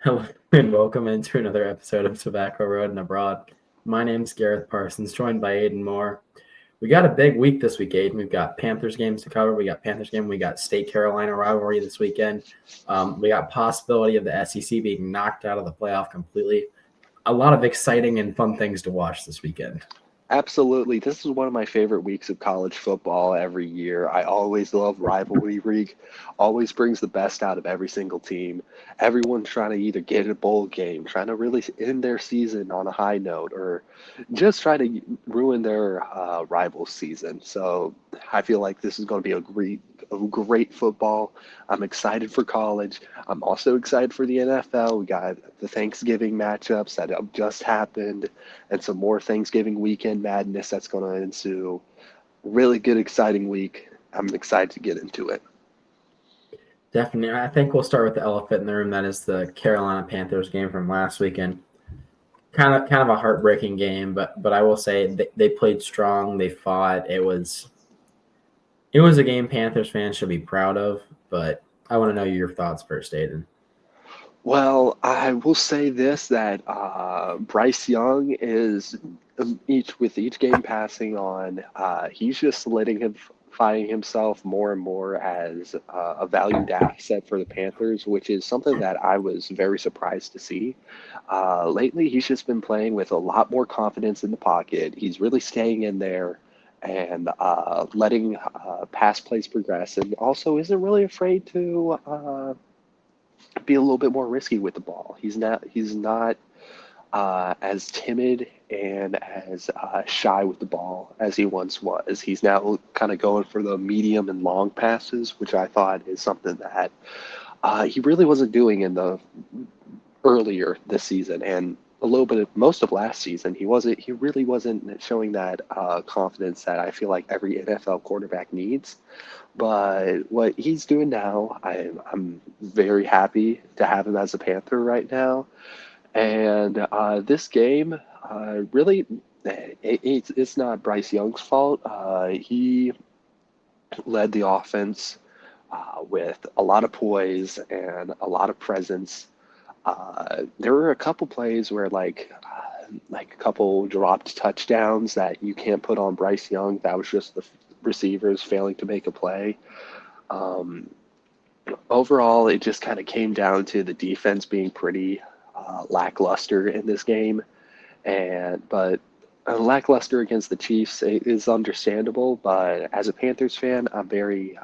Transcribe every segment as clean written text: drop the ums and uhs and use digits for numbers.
Hello and welcome into another episode of Tobacco Road and Abroad. My name's Gareth Parsons, joined by Aiden Moore. We got a big week this week, Aiden. We've got Panthers games to cover. We got State Carolina rivalry this weekend. We got possibility of the SEC being knocked out of the playoff completely. A lot of exciting and fun things to watch this weekend. Absolutely. This is one of my favorite weeks of college football every year. I always love Rivalry Week. Always brings the best out of every single team. Everyone's trying to either get a bowl game, trying to really end their season on a high note, or just try to ruin their rival's season. So I feel like this is going to be a great football. I'm excited for college. I'm also excited for the NFL. We got the Thanksgiving matchups that have just happened and some more Thanksgiving weekend madness that's going to ensue. Really good, exciting week. I'm excited to get into it. Definitely. I think we'll start with the elephant in the room. That is the Carolina Panthers game from last weekend. Kind of a heartbreaking game, but I will say they played strong. They fought. It was a game Panthers fans should be proud of, but I want to know your thoughts first, Aiden. Well, I will say this that Bryce Young is each game passing on, he's just solidifying himself more and more as a valued asset for the Panthers, which is something that I was very surprised to see. Lately, he's just been playing with a lot more confidence in the pocket. He's really staying in there and letting pass plays progress, and also isn't really afraid to be a little bit more risky with the ball. He's not as timid and as shy with the ball as he once was. He's now kind of going for the medium and long passes, which I thought is something that he really wasn't doing in the earlier this season, and a little bit of most of last season. He really wasn't showing that confidence that I feel like every NFL quarterback needs. But what he's doing now, I'm very happy to have him as a Panther right now. And this game, really, it's not Bryce Young's fault. He led the offense with a lot of poise and a lot of presence. There were a couple plays where, like a couple dropped touchdowns that you can't put on Bryce Young. That was just the receivers failing to make a play. Um, Overall, it just kind of came down to the defense being pretty lackluster in this game, and but lackluster against the Chiefs is understandable. But as a Panthers fan, I'm very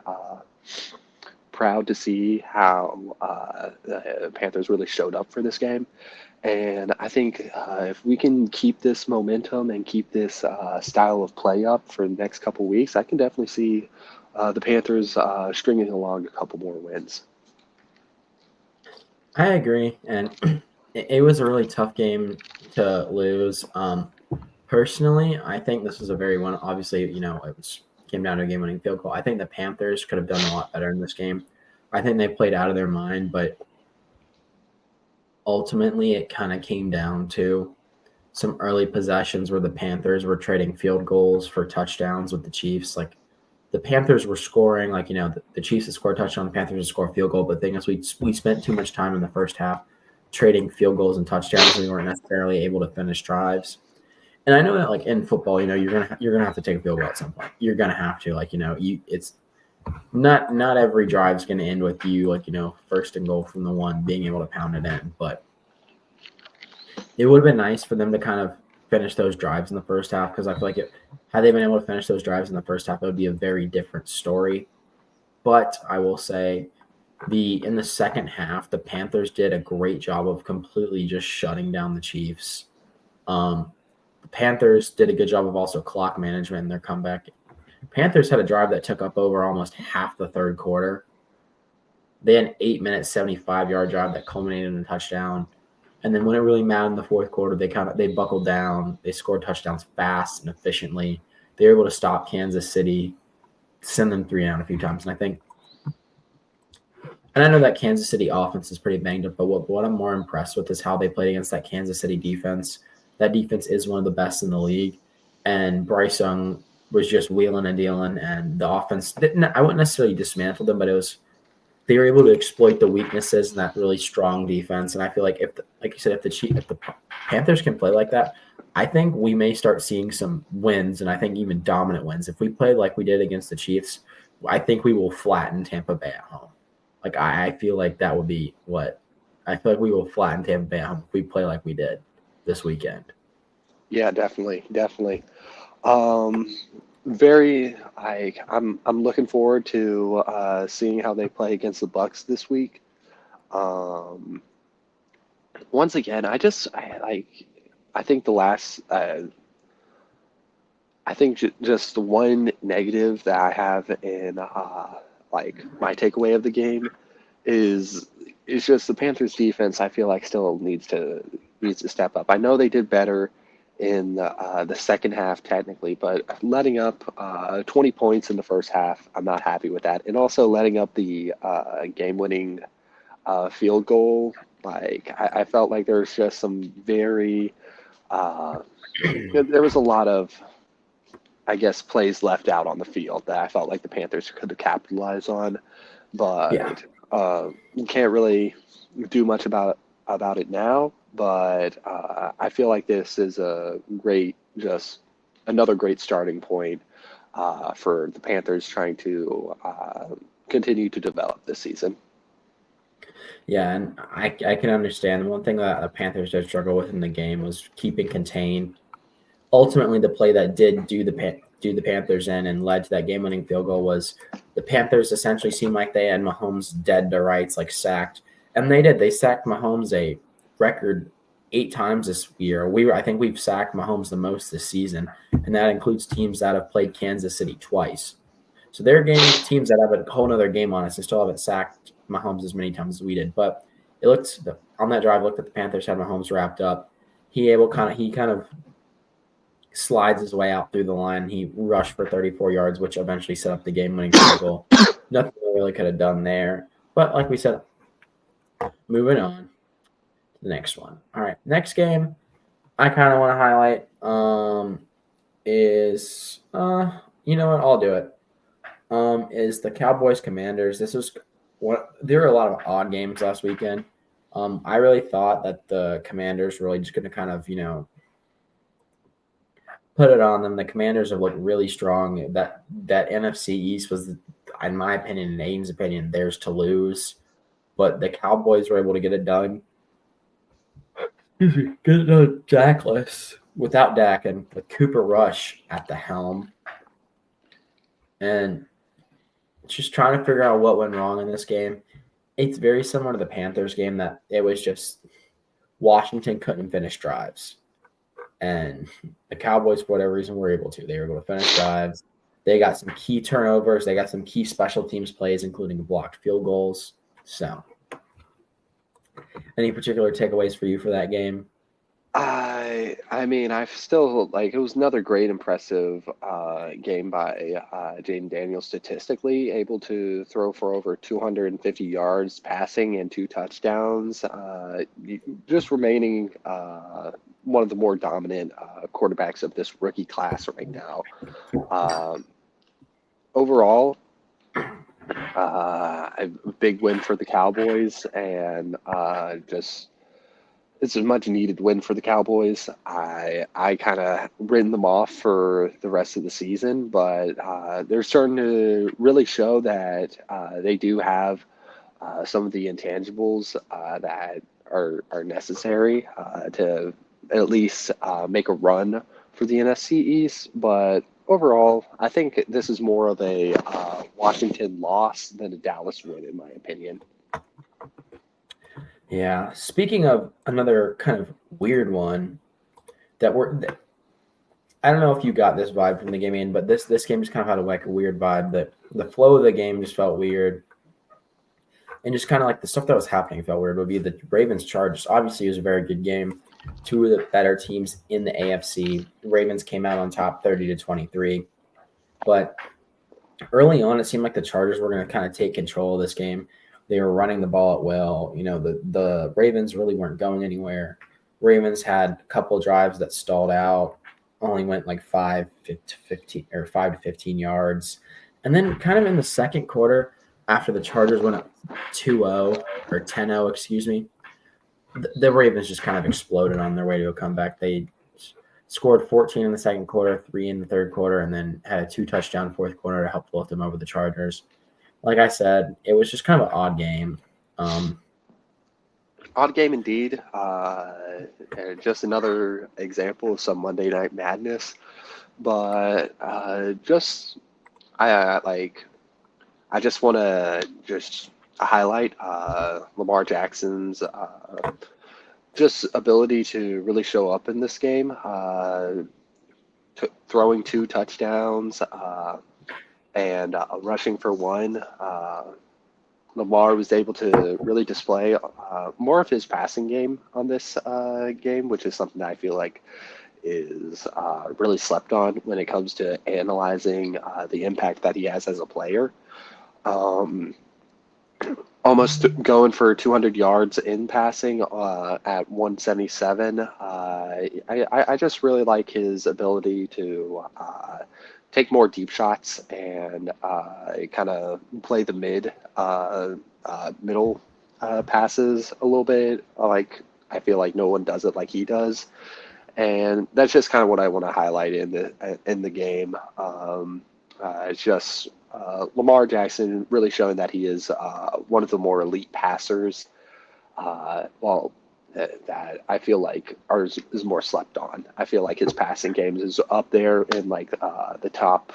proud to see how the Panthers really showed up for this game. And I think if we can keep this momentum and keep this style of play up for the next couple weeks, I can definitely see the Panthers stringing along a couple more wins. I agree, and it was a really tough game to lose. Personally, I think this was a very one. Obviously, came down to a game-winning field goal. I think the Panthers could have done a lot better in this game. I think they played out of their mind, but ultimately it kind of came down to some early possessions where the Panthers were trading field goals for touchdowns with the Chiefs. Like the Panthers were scoring, the Chiefs had scored a touchdown, the Panthers would score a field goal. But the thing is, we spent too much time in the first half trading field goals and touchdowns. And we weren't necessarily able to finish drives. And I know that, like in football, you're gonna have to take a field goal at some point. You're gonna have to, it's not every drive's gonna end with you, first and goal from the one, being able to pound it in. But it would have been nice for them to kind of finish those drives in the first half, because I feel like had they been able to finish those drives in the first half, it would be a very different story. But I will say, in the second half, the Panthers did a great job of completely just shutting down the Chiefs. The Panthers did a good job of also clock management in their comeback. Panthers had a drive that took up over almost half the third quarter. They had an 8-minute, 75-yard drive that culminated in a touchdown. And then when it really mattered in the fourth quarter, they buckled down. They scored touchdowns fast and efficiently. They were able to stop Kansas City, send them 3 down a few times. And I know that Kansas City offense is pretty banged up, but what I'm more impressed with is how they played against that Kansas City defense. That defense is one of the best in the league. And Bryce Young was just wheeling and dealing, and the offense I wouldn't necessarily dismantle them, but it was they were able to exploit the weaknesses in that really strong defense. And I feel like like you said, if the Panthers can play like that, I think we may start seeing some wins, and I think even dominant wins. If we play like we did against the Chiefs, I think we will flatten Tampa Bay at home. Like I feel like that would be what I feel like we will flatten Tampa Bay at home if we play like we did this weekend. Yeah, definitely, definitely. Um, very like I'm looking forward to seeing how they play against the Bucks this week. Um, Once again, I think the last I think just the one negative that I have in like my takeaway of the game is just the Panthers defense. I feel like still needs to step up. I know they did better in the second half technically, but letting up 20 points in the first half, I'm not happy with that. And also letting up the game-winning field goal, like I felt like there was just some very there was a lot of, I guess, plays left out on the field that I felt like the Panthers could have capitalized on, Yeah. but you can't really do much about it now. But I feel like this is just another great starting point for the Panthers trying to continue to develop this season. Yeah, and I can understand. One thing that the Panthers did struggle with in the game was keeping contained. Ultimately, the play that did do the Panthers in and led to that game-winning field goal was the Panthers essentially seemed like they had Mahomes dead to rights, like sacked, and they did. They sacked Mahomes a record 8 times this year. I think we've sacked Mahomes the most this season, and that includes teams that have played Kansas City twice. So they're teams that have a whole other game on us and still haven't sacked Mahomes as many times as we did. But it looked on that drive, looked at the Panthers had Mahomes wrapped up. He kind of slides his way out through the line. He rushed for 34 yards, which eventually set up the game-winning field goal. Nothing we really could have done there. But like we said, moving on to the next one. All right, next game I kind of want to highlight is you know what? I'll do it. Is the Cowboys Commanders. There were a lot of odd games last weekend. I really thought that the Commanders were really just going to kind of, put it on them. The Commanders have looked really strong. That NFC East was, in my opinion, and Aiden's opinion, theirs to lose. But the Cowboys were able to get it done. Get it done Dakless without Dak and with Cooper Rush at the helm. And just trying to figure out what went wrong in this game. It's very similar to the Panthers game that it was just Washington couldn't finish drives. And the Cowboys, for whatever reason, were able to. They were able to finish drives. They got some key turnovers. They got some key special teams plays, including blocked field goals. So, any particular takeaways for you for that game? I mean, I've still like it was another great, impressive game by Jaden Daniels. Statistically, able to throw for over 250 yards passing and 2 touchdowns. Just remaining one of the more dominant quarterbacks of this rookie class right now. Um, Overall, a big win for the Cowboys, and just it's a much needed win for the Cowboys. I kind of written them off for the rest of the season, but they're starting to really show that they do have some of the intangibles that are necessary to at least make a run for the NFC East. But overall, I think this is more of a Washington loss than a Dallas win, in my opinion. Yeah. Speaking of another kind of weird one I don't know if you got this vibe from the game in, but this game just kind of had a weird vibe. That the flow of the game just felt weird, and just kind of like the stuff that was happening felt weird. Would be the Ravens Chargers. Obviously, it was a very good game. Two of the better teams in the AFC. The Ravens came out on top, 30-23, but early on, it seemed like the Chargers were going to kind of take control of this game. They were running the ball at will. The Ravens really weren't going anywhere. Ravens had a couple of drives that stalled out, only went like 5 to 15 yards. And then kind of in the second quarter, after the Chargers went up 2-0 or 10-0, excuse me. The Ravens just kind of exploded on their way to a comeback. They scored 14 in the second quarter, 3 in the third quarter, and then had a 2-touchdown fourth quarter to help lift them over the Chargers. Like I said, it was just kind of an odd game. Odd game indeed. And just another example of some Monday Night Madness. But I just want to just highlight Lamar Jackson's just ability to really show up in this game, throwing 2 touchdowns and rushing for 1. Lamar was able to really display more of his passing game on this game, which is something that I feel like is really slept on when it comes to analyzing the impact that he has as a player. Almost going for 200 yards in passing at 177. I just really like his ability to take more deep shots and kind of play the middle passes a little bit. I feel like no one does it like he does, and that's just kind of what I want to highlight in the game. It's just Lamar Jackson really showing that he is one of the more elite passers. That I feel like ours is more slept on. I feel like his passing games is up there in like the top,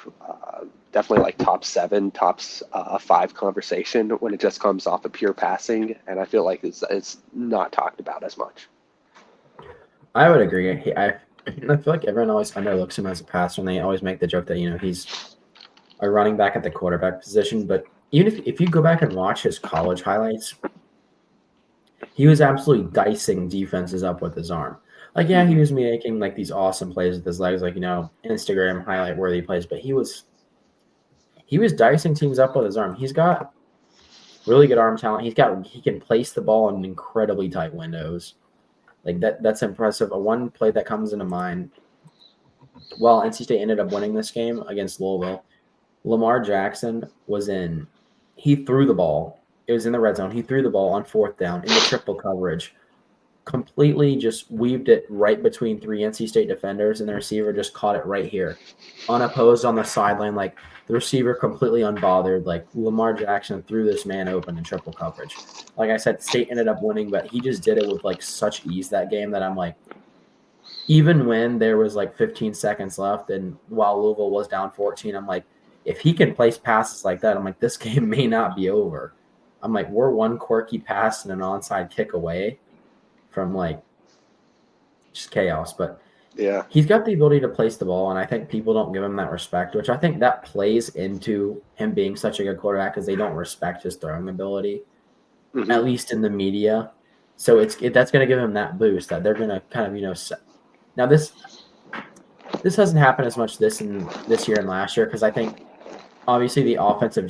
definitely like top 7, top 5 conversation when it just comes off of pure passing, and I feel like it's not talked about as much. I would agree. I feel like everyone always underlooks him as a passer, and they always make the joke that he's a running back at the quarterback position. But even if you go back and watch his college highlights, he was absolutely dicing defenses up with his arm. Like, yeah, he was making like these awesome plays with his legs, like Instagram highlight worthy plays. But he was dicing teams up with his arm. He's got really good arm talent. He can place the ball in incredibly tight windows. Like that's impressive. One play that comes into mind. Well, NC State ended up winning this game against Louisville. Lamar Jackson he threw the ball. It was in the red zone. He threw the ball on 4th down into triple coverage, completely just weaved it right between 3 NC State defenders, and the receiver just caught it right here, unopposed on the sideline. Like the receiver completely unbothered. Like Lamar Jackson threw this man open in triple coverage. Like I said, State ended up winning, but he just did it with like such ease that game that I'm like, even when there was like 15 seconds left and while Louisville was down 14, I'm like, if he can place passes like that, I'm like, this game may not be over. I'm like, we're one quirky pass and an onside kick away from like just chaos. But yeah, he's got the ability to place the ball, and I think people don't give him that respect, which I think that plays into him being such a good quarterback because they don't respect his throwing ability, at least in the media. So that's going to give him that boost that they're going to kind of now this hasn't happened as much this year and last year because I think obviously the offensive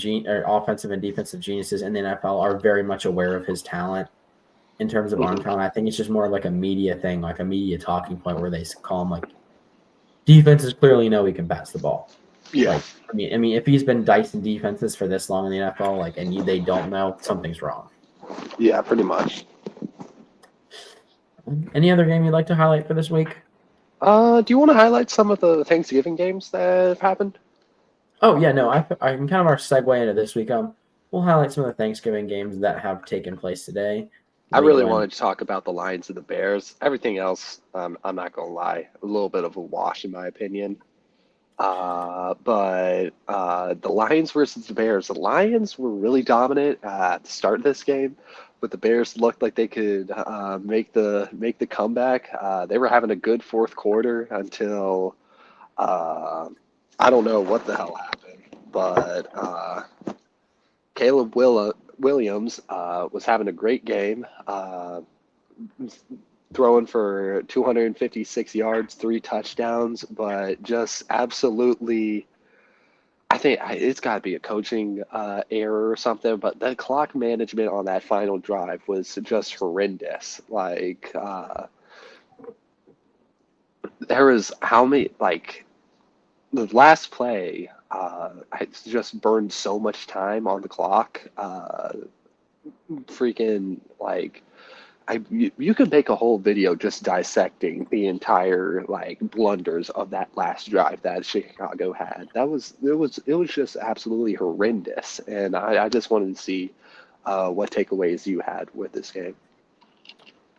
and defensive geniuses in the NFL are very much aware of his talent in terms of arm talent. I think it's just more like a media thing, like a media talking point where they call him like defenses clearly know he can pass the ball. Yeah. Like, I mean, if he's been dicing defenses for this long in the NFL, like, and they don't know, something's wrong. Yeah, pretty much. Any other game you'd like to highlight for this week? Do you want to highlight some of the Thanksgiving games that have happened? Oh yeah, no, I'm kind of our segue into this week. We'll highlight some of the Thanksgiving games that have taken place today. I really wanted to talk about the Lions and the Bears. Everything else, I'm not gonna lie, a little bit of a wash in my opinion. But the Lions versus the Bears. The Lions were really dominant at the start of this game, but the Bears looked like they could make the comeback. They were having a good fourth quarter until I don't know what the hell happened, but Caleb Williams was having a great game, throwing for 256 yards, 3 touchdowns, but just absolutely, I think it's got to be a coaching error or something, but the clock management on that final drive was just horrendous. Like, there was how many, like, the last play, I just burned so much time on the clock. freaking like you could make a whole video just dissecting the entire like blunders of that last drive that Chicago had. It was just absolutely horrendous, and I just wanted to see what takeaways you had with this game.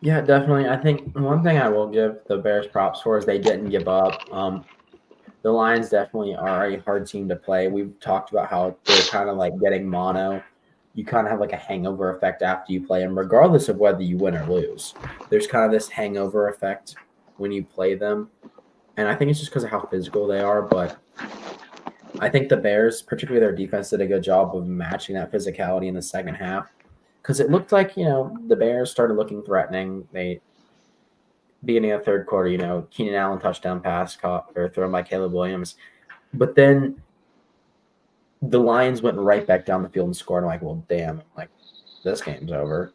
Yeah, definitely. I think one thing I will give the Bears props for is they didn't give up. The Lions definitely are a hard team to play. We've talked about how they're kind of like getting mono. You kind of have like a hangover effect after you play them, regardless of whether you win or lose. There's kind of this hangover effect when you play them. And I think it's just because of how physical they are. But I think the Bears, particularly their defense, did a good job of matching that physicality in the second half. Because it looked like, the Bears started looking threatening. They beginning of third quarter, Keenan Allen touchdown pass caught or thrown by Caleb Williams. But then the Lions went right back down the field and scored. I'm like, well, damn, like this game's over.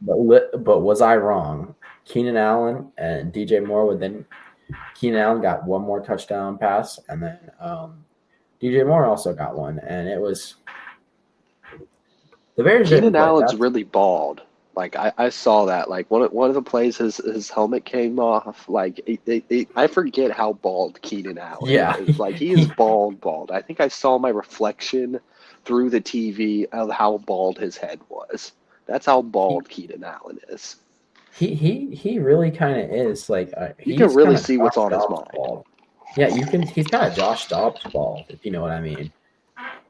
But was I wrong? Keenan Allen and DJ Moore would then Keenan Allen got one more touchdown pass, and then DJ Moore also got one, and it was the Bears didn't Keenan quit. Allen's That's really bald. Like I saw that. Like one of the plays, his helmet came off. Like I forget how bald Keenan Allen yeah. is. Like he is bald, bald. I think I saw my reflection through the TV of how bald his head was. That's how he bald Keenan Allen is. he really kind of is like You can he's kind really of see what's Josh on his Dobbs mind. bald. Yeah, you can. He's kind of Josh Dobbs bald, if you know what I mean.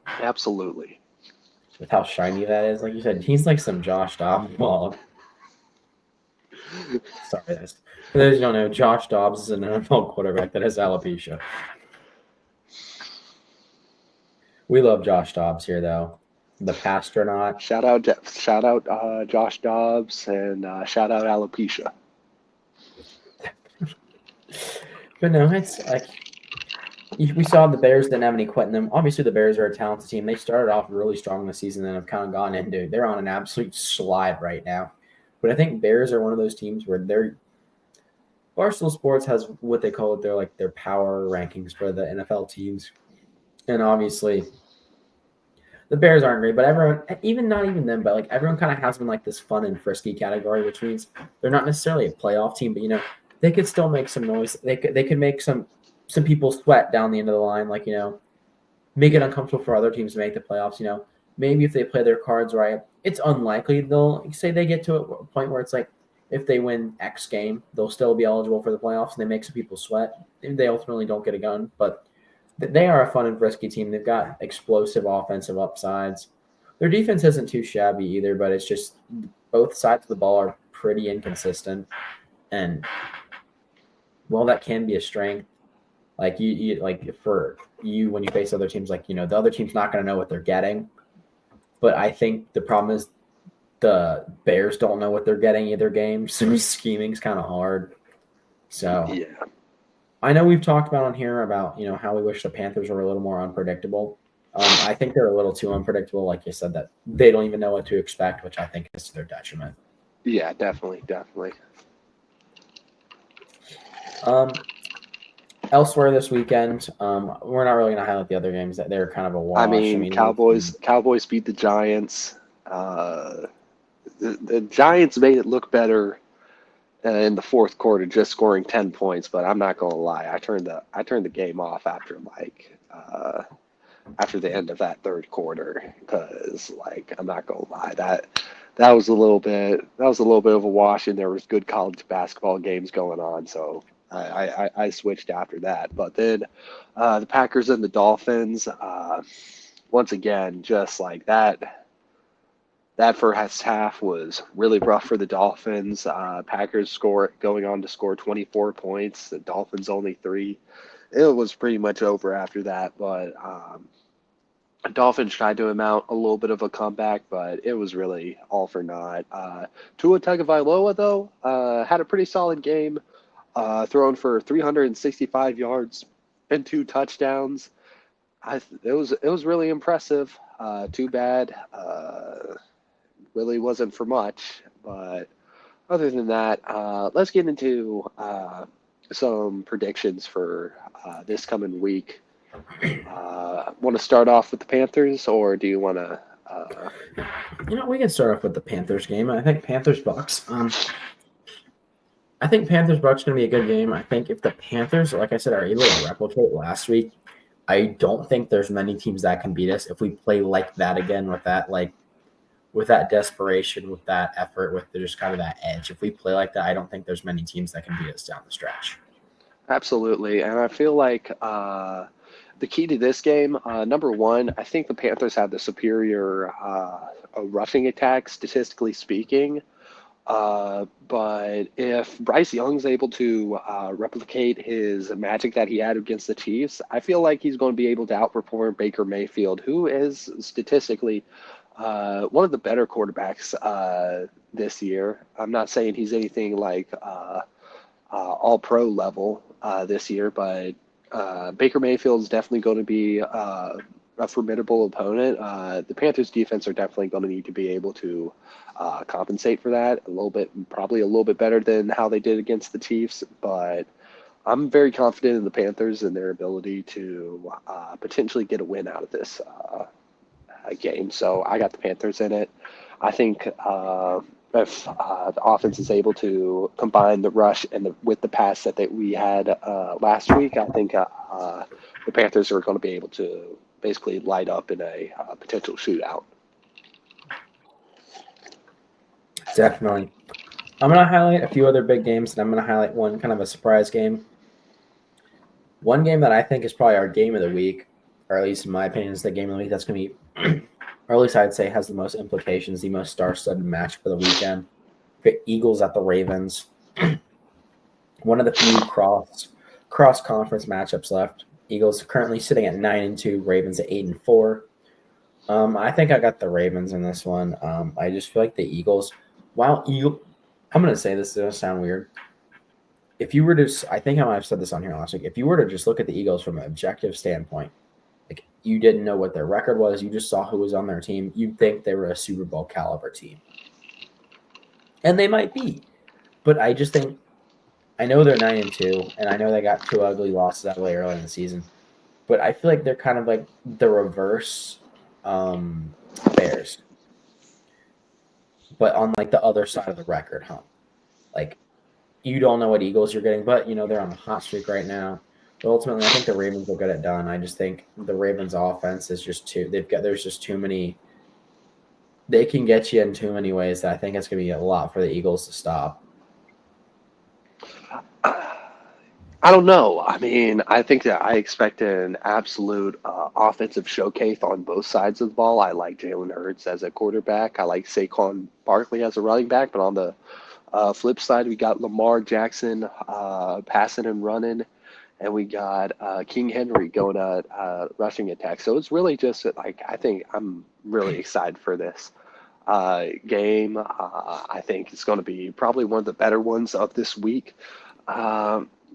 Absolutely. With how shiny that is, like you said, he's like some Josh Dobbs bald. Sorry, that's for those who don't know. Josh Dobbs is an NFL quarterback that has alopecia. We love Josh Dobbs here, though. The Pastronaut. Shout out, Josh Dobbs, and shout out alopecia. But no, it's like we saw the Bears didn't have any quit in them. Obviously, the Bears are a talented team. They started off really strong this season and have kind of gone into they're on an absolute slide right now. But I think Bears are one of those teams where they're Barstool Sports has what they call it their power rankings for the NFL teams. And obviously the Bears aren't great, but everyone, even not even them, but like everyone kind of has been like this fun and frisky category, which means they're not necessarily a playoff team, but they could still make some noise. They could make some people sweat down the end of the line, like make it uncomfortable for other teams to make the playoffs. Maybe if they play their cards right, it's unlikely they'll say they get to a point where it's like if they win X game, they'll still be eligible for the playoffs, and they make some people sweat. They ultimately don't get a gun, but they are a fun and frisky team. They've got explosive offensive upsides. Their defense isn't too shabby either, but it's just both sides of the ball are pretty inconsistent. And while that can be a strength, like you like for you when you face other teams, like the other team's not going to know what they're getting. But I think the problem is the Bears don't know what they're getting either game, so scheming's kind of hard. So Yeah. I know we've talked about on here about how we wish the Panthers were a little more unpredictable. I think they're a little too unpredictable, like you said, that they don't even know what to expect, which I think is to their detriment. Yeah, definitely, definitely. Elsewhere this weekend, we're not really going to highlight the other games. That they're kind of a I wash. mean, Cowboys beat the Giants. The Giants made it look better in the fourth quarter, just scoring 10 points. But I'm not gonna lie, I turned the game off after after the end of that third quarter because I'm not gonna lie that was a little bit of a wash, and there was good college basketball games going on, so I switched after that. But then the Packers and the Dolphins, once again, just like that. That first half was really rough for the Dolphins. Packers going on to score 24 points. The Dolphins only 3. It was pretty much over after that, but Dolphins tried to mount a little bit of a comeback, but it was really all for naught. Tua Tagovailoa, though, had a pretty solid game, throwing for 365 yards and 2 touchdowns. It was really impressive. Too bad. Really wasn't for much, but other than that, let's get into some predictions for this coming week. Want to start off with the Panthers, or do you want to We can start off with the Panthers game. I think Panthers Bucks. I think Panthers Bucks going to be a good game. I think if the Panthers, like I said, are able to replicate last week, I don't think there's many teams that can beat us if we play like that again with that desperation, with that effort, with just kind of that edge. If we play like that, I don't think there's many teams that can beat us down the stretch. Absolutely, and I feel like the key to this game, number one, I think the Panthers have the superior rushing attack, statistically speaking. But if Bryce Young's able to replicate his magic that he had against the Chiefs, I feel like he's going to be able to outperform Baker Mayfield, who is statistically one of the better quarterbacks this year. I'm not saying he's anything like all pro level this year, but Baker Mayfield is definitely going to be a formidable opponent. The Panthers defense are definitely going to need to be able to compensate for that a little bit, probably a little bit better than how they did against the Chiefs. But I'm very confident in the Panthers and their ability to potentially get a win out of this game. So I got the Panthers in it. I think if the offense is able to combine the rush and with the pass that we had last week, I think the Panthers are going to be able to basically light up in a potential shootout. Definitely. I'm going to highlight a few other big games, and I'm going to highlight one kind of a surprise game. One game that I think is probably our game of the week, or at least in my opinion, is the game of the week that's going to be, or at least I'd say has the most implications, the most star-studded match for the weekend. The Eagles at the Ravens. One of the few cross-conference matchups left. Eagles currently sitting at 9-2, Ravens at 8-4. I think I got the Ravens in this one. I just feel like the Eagles, I'm going to say this, it's going to sound weird. If you were to, I think I might have said this on here last week, if you were to just look at the Eagles from an objective standpoint, like you didn't know what their record was, you just saw who was on their team, you'd think they were a Super Bowl caliber team. And they might be. But I just think, I know they're 9-2, and I know they got two ugly losses out of the way early in the season, but I feel like they're kind of like the reverse Bears, but on like the other side of the record, huh? Like you don't know what Eagles you're getting, but they're on a hot streak right now. But ultimately, I think the Ravens will get it done. I just think the Ravens' offense is just there's just too many. They can get you in too many ways that I think it's going to be a lot for the Eagles to stop. I don't know. I mean, I think that I expect an absolute offensive showcase on both sides of the ball. I like Jalen Hurts as a quarterback. I like Saquon Barkley as a running back. But on the flip side, we got Lamar Jackson passing and running, and we got King Henry going rushing attack. So it's really just like I think I'm really excited for this game. I think it's going to be probably one of the better ones of this week.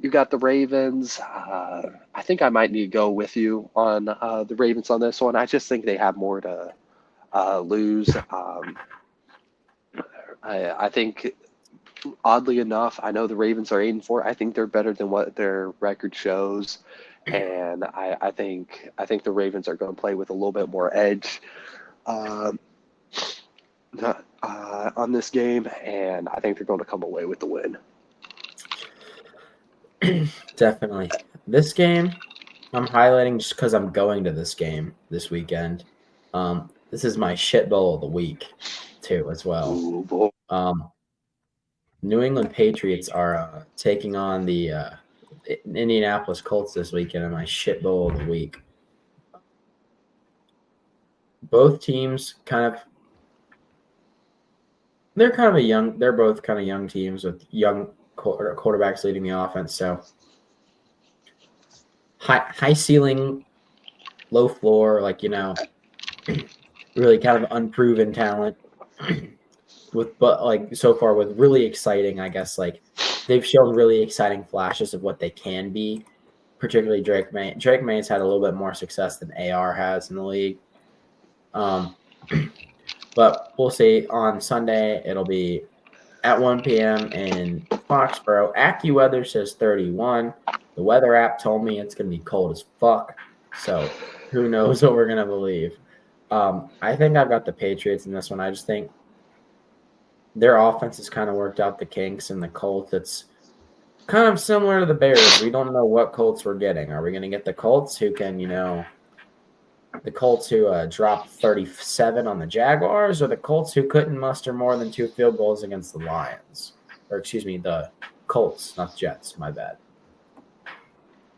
You got the Ravens. I think I might need to go with you on the Ravens on this one. I just think they have more to lose. I think, oddly enough, I know the Ravens are 8-4. I think they're better than what their record shows, and I think the Ravens are going to play with a little bit more edge on this game, and I think they're going to come away with the win. Definitely. This game, I'm highlighting just because I'm going to this game this weekend. This is my shit bowl of the week, too, as well. Ooh, boy. New England Patriots are taking on the Indianapolis Colts this weekend in my shit bowl of the week. Both teams they're both kind of young teams with young quarterbacks leading the offense. So high ceiling, low floor, really kind of unproven talent so far with really exciting, I guess, like they've shown really exciting flashes of what they can be, particularly Drake May. Drake May's had a little bit more success than AR has in the league. But we'll see. On Sunday, it'll be at 1 p.m. in Foxborough. AccuWeather says 31. The weather app told me it's going to be cold as fuck. So who knows what we're going to believe. I think I've got the Patriots in this one. I just think their offense has kind of worked out the kinks, and the Colts, it's kind of similar to the Bears. We don't know what Colts we're getting. Are we going to get the Colts who can, the Colts who dropped 37 on the Jaguars, or the Colts who couldn't muster more than 2 field goals against the Lions? Or excuse me, the Colts, not the Jets. My bad.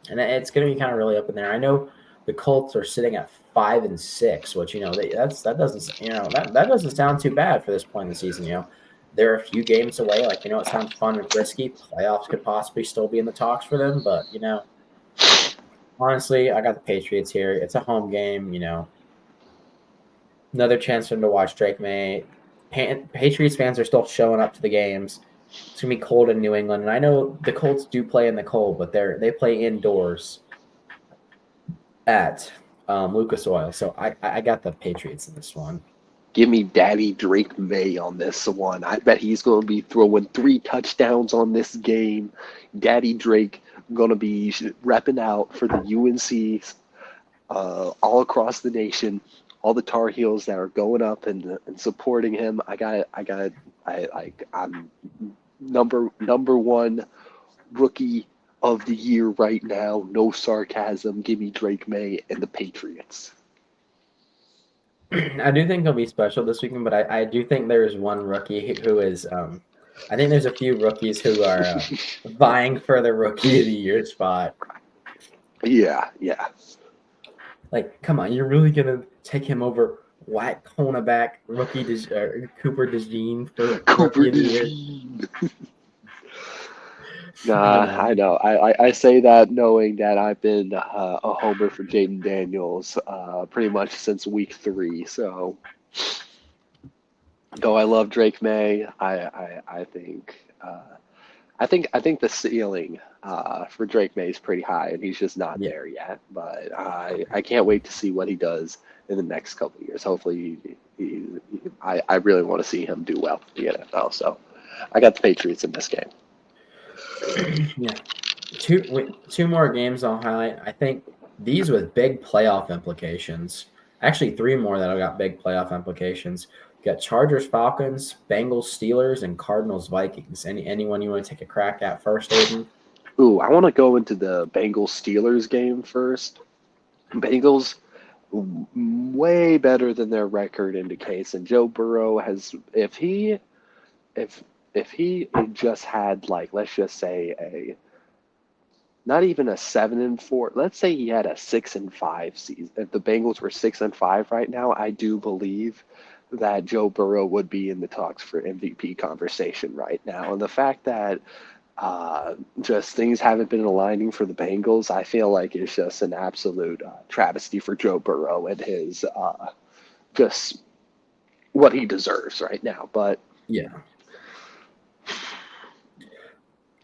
And it's going to be kind of really up in there. I know the Colts are sitting at 5-6, which that doesn't sound too bad for this point in the season. They're a few games away. It sounds fun and risky. Playoffs could possibly still be in the talks for them, but honestly, I got the Patriots here. It's a home game. Another chance for them to watch Drake May. Patriots fans are still showing up to the games. It's gonna be cold in New England, and I know the Colts do play in the cold, but they play indoors at Lucas Oil. So I got the Patriots in this one. Give me Daddy Drake May on this one. I bet he's going to be throwing 3 touchdowns on this game. Daddy Drake going to be repping out for the UNCs all across the nation. All the Tar Heels that are going up and supporting him. I'm number one rookie of the year right now. No sarcasm. Give me Drake May and the Patriots. I do think he'll be special this weekend, but I do think there's one rookie who is. I think there's a few rookies who are vying for the Rookie of the Year spot. Yeah. Come on, you're really gonna take him over white cornerback rookie Cooper DeJean for Cooper Rookie of the Year? Nah, I know. I say that knowing that I've been a homer for Jaden Daniels pretty much since week 3. So, though I love Drake May, I think the ceiling for Drake May is pretty high, and he's just not there yet. But I can't wait to see what he does in the next couple of years. Hopefully, I really want to see him do well in the NFL. So, I got the Patriots in this game. Yeah, two more games I'll highlight. I think these with big playoff implications. Actually, 3 more that have got big playoff implications. You got Chargers, Falcons, Bengals, Steelers, and Cardinals, Vikings. Anyone you want to take a crack at first, Aiden? Ooh, I want to go into the Bengals Steelers game first. Bengals way better than their record indicates, and Joe Burrow has if he just had, like, let's just say not even a 7-4, let's say he had a 6-5 season. If the Bengals were 6-5 right now, I do believe that Joe Burrow would be in the talks for MVP conversation right now. And the fact that just things haven't been aligning for the Bengals, I feel like it's just an absolute travesty for Joe Burrow and his just what he deserves right now. But yeah.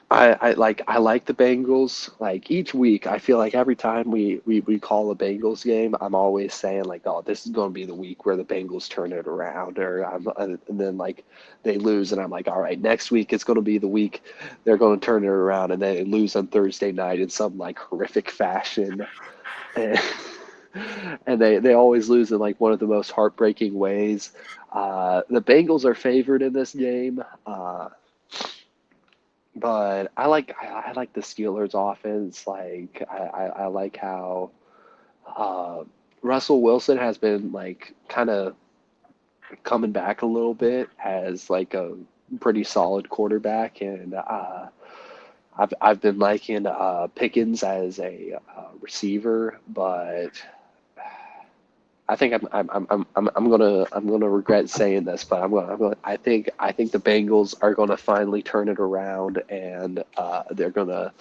I like the Bengals. Like, each week, I feel like every time we call a Bengals game, I'm always saying, like, oh, this is going to be the week where the Bengals turn it around, and then, like, they lose, and I'm like, all right, next week it's going to be the week they're going to turn it around, and then they lose on Thursday night in some, like, horrific fashion, and, and they always lose in, like, one of the most heartbreaking ways. The Bengals are favored in this game. But I like the Steelers offense. Like, I like how Russell Wilson has been, like, kind of coming back a little bit as, like, a pretty solid quarterback, and I've been liking Pickens as a receiver, but I think I'm gonna regret saying this, but I think the Bengals are gonna finally turn it around, and they're gonna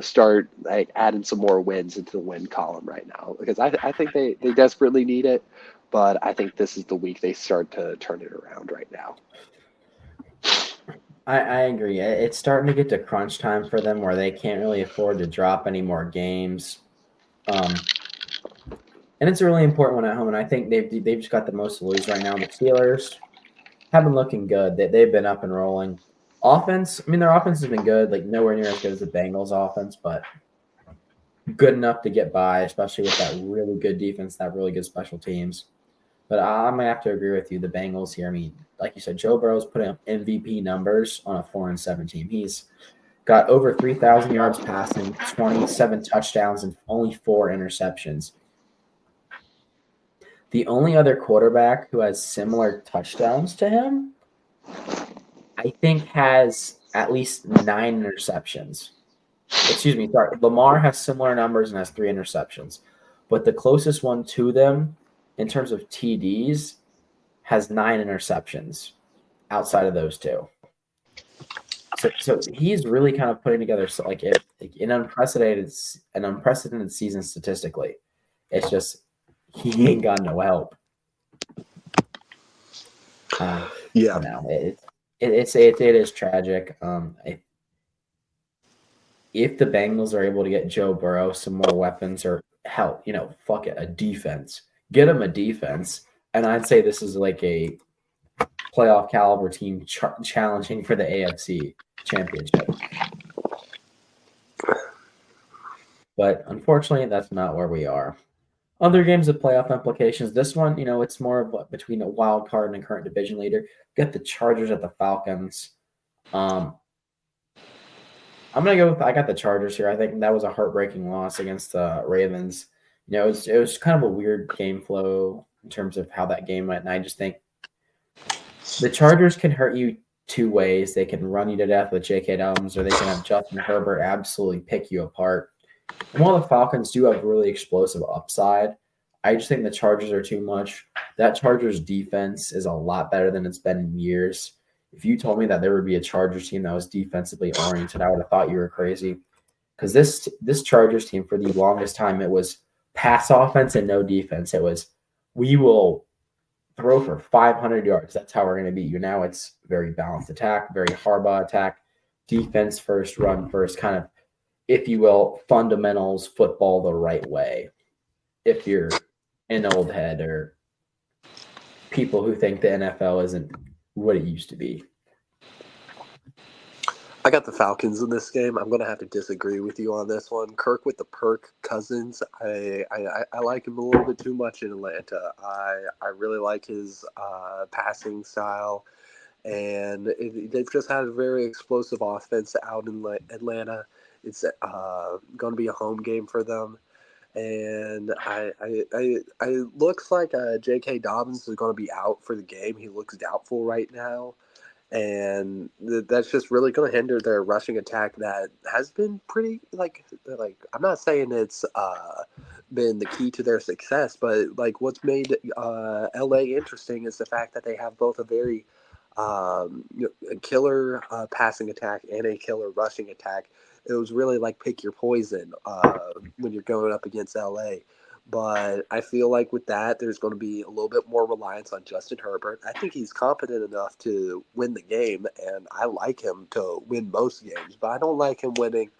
start, like, adding some more wins into the win column right now, because I think they desperately need it, but I think this is the week they start to turn it around right now. I agree. It's starting to get to crunch time for them where they can't really afford to drop any more games. And it's a really important one at home, and I think they've just got the most to lose right now. The Steelers have been looking good. They've been up and rolling. Offense, I mean, their offense has been good, like nowhere near as good as the Bengals' offense, but good enough to get by, especially with that really good defense, that really good special teams. But I'm gonna have to agree with you. The Bengals here. I mean, like you said, Joe Burrow's putting up MVP numbers on a 4-7 team. He's got over 3,000 yards passing, 27 touchdowns, and only 4 interceptions. The only other quarterback who has similar touchdowns to him, I think, has at least 9 interceptions. Excuse me, sorry. Lamar has similar numbers and has 3 interceptions. But the closest one to them in terms of TDs has 9 interceptions outside of those two. So he's really kind of putting together an unprecedented season statistically. It's just he ain't got no help. Yeah. No, it is tragic. If the Bengals are able to get Joe Burrow some more weapons or help, fuck it, a defense, get him a defense, and I'd say this is like a playoff caliber team challenging for the AFC championship. But unfortunately, that's not where we are. Other games of playoff implications. This one, it's more of between a wild card and a current division leader. Get the Chargers at the Falcons. I'm gonna go with I got the Chargers here. I think that was a heartbreaking loss against the Ravens. It was kind of a weird game flow in terms of how that game went, and I just think the Chargers can hurt you two ways. They can run you to death with J.K. Dobbins, or they can have Justin Herbert absolutely pick you apart. And while the Falcons do have really explosive upside, I just think the Chargers are too much. That Chargers defense is a lot better than it's been in years. If you told me that there would be a Chargers team that was defensively oriented, I would have thought you were crazy. Because this Chargers team, for the longest time, it was pass offense and no defense. It was, we will throw for 500 yards. That's how we're going to beat you. Now it's very balanced attack, very Harbaugh attack, defense first, run first, kind of, if you will, fundamentals football the right way. If you're an old head or people who think the NFL isn't what it used to be. I got the Falcons in this game. I'm going to have to disagree with you on this one. Kirk with the perk Cousins. I like him a little bit too much in Atlanta. I really like his passing style. And they've just had a very explosive offense out in Atlanta. It's going to be a home game for them. And I looks like J.K. Dobbins is going to be out for the game. He looks doubtful right now. And that's just really going to hinder their rushing attack that has been pretty, like I'm not saying it's been the key to their success, but like what's made LA interesting is the fact that they have both a very a killer passing attack and a killer rushing attack. It was really like pick your poison when you're going up against LA. But I feel like with that, there's going to be a little bit more reliance on Justin Herbert. I think he's competent enough to win the game, and I like him to win most games. But I don't like him winning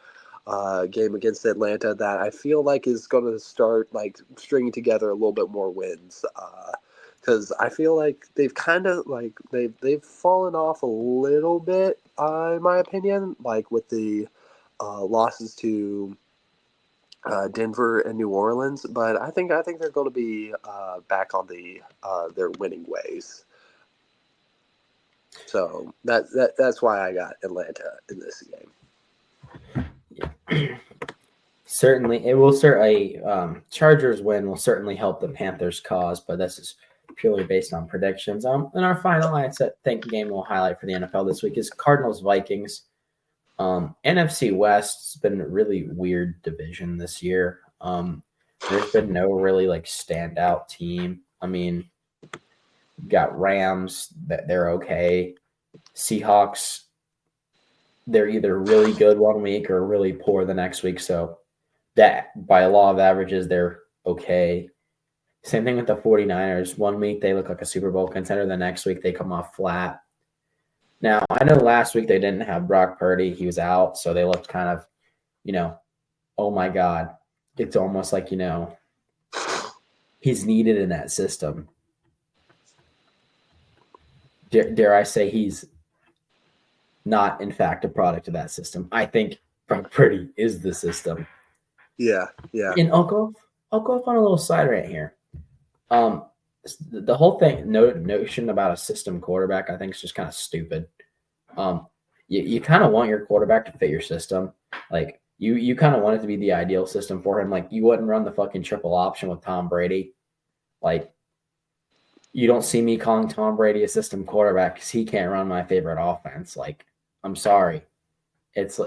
a game against Atlanta that I feel like is going to start like stringing together a little bit more wins. Because I feel like they've kind of like they've fallen off a little bit, in my opinion, like with the losses to Denver and New Orleans, but I think they're going to be back on their winning ways. So that's why I got Atlanta in this game. Certainly, it will certainly Chargers win will certainly help the Panthers' cause, but this is purely based on predictions. And our final I think game we'll highlight for the NFL this week is Cardinals Vikings. NFC West's been a really weird division this year. There's been no really like standout team. I mean, you've got Rams that they're okay. Seahawks, they're either really good one week or really poor the next week. So that by law of averages, they're okay. Same thing with the 49ers. 1 week they look like a Super Bowl contender. The next week they come off flat. Now, I know last week they didn't have Brock Purdy. He was out, so they looked kind of, oh my God. It's almost like, he's needed in that system. Dare I say he's not, in fact, a product of that system. I think Brock Purdy is the system. Yeah. And I'll go off on a little side rant here. the whole thing notion about a system quarterback, I think, is just kind of stupid. You kind of want your quarterback to fit your system. Like you kind of want it to be the ideal system for him. Like you wouldn't run the fucking triple option with Tom Brady. Like you don't see me calling Tom Brady a system quarterback because he can't run my favorite offense. Like I'm sorry, it's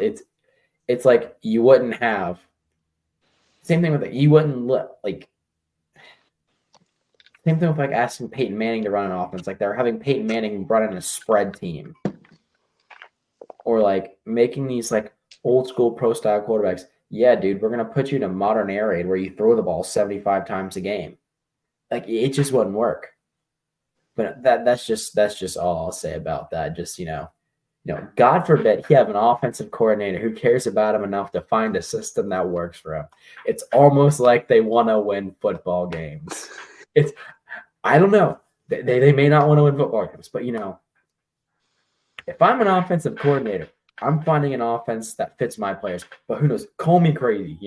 like you wouldn't have same thing with it. You wouldn't like same thing with like asking Peyton Manning to run an offense. Like they're having Peyton Manning running a spread team. Or like making these like old school pro style quarterbacks. Yeah, dude, we're gonna put you in a modern air raid where you throw the ball 75 times a game. Like it just wouldn't work. But that's just all I'll say about that. Just God forbid he have an offensive coordinator who cares about him enough to find a system that works for him. It's almost like they want to win football games. It's I don't know. They may not want to win football games, but if I'm an offensive coordinator, I'm finding an offense that fits my players. But who knows? Call me crazy,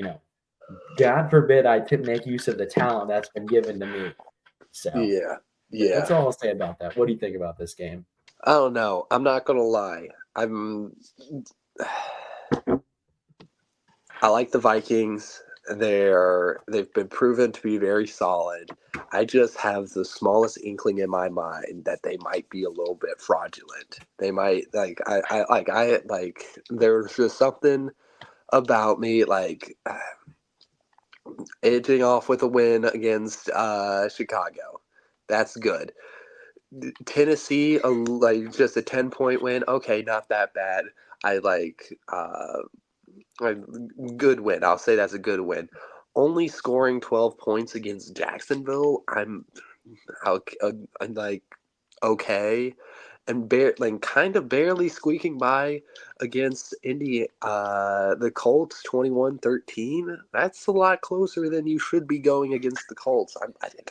God forbid I could make use of the talent that's been given to me. So yeah. that's all I'll say about that. What do you think about this game? I don't know. I'm not gonna lie. I like the Vikings. They've been proven to be very solid. I just have the smallest inkling in my mind that they might be a little bit fraudulent. They might there's just something about me edging off with a win against Chicago. That's good. Tennessee, just a 10-point win. Okay, not that bad. I like a good win. I'll say that's a good win. Only scoring 12 points against Jacksonville, I'm like okay, and kind of barely squeaking by against the Colts 21-13. That's a lot closer than you should be going against the Colts.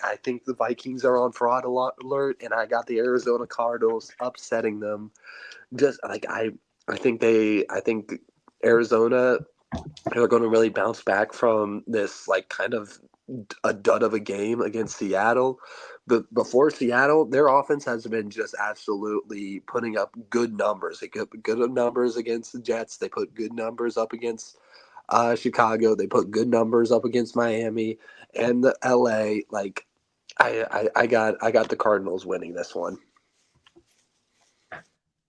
I think the Vikings are on fraud alert, and I got the Arizona Cardinals upsetting them. Just like I think Arizona are going to really bounce back from this kind of a dud of a game against Seattle. But before Seattle, their offense has been just absolutely putting up good numbers. They put good numbers against the Jets. They put good numbers up against Chicago. They put good numbers up against Miami and the LA. I got the Cardinals winning this one.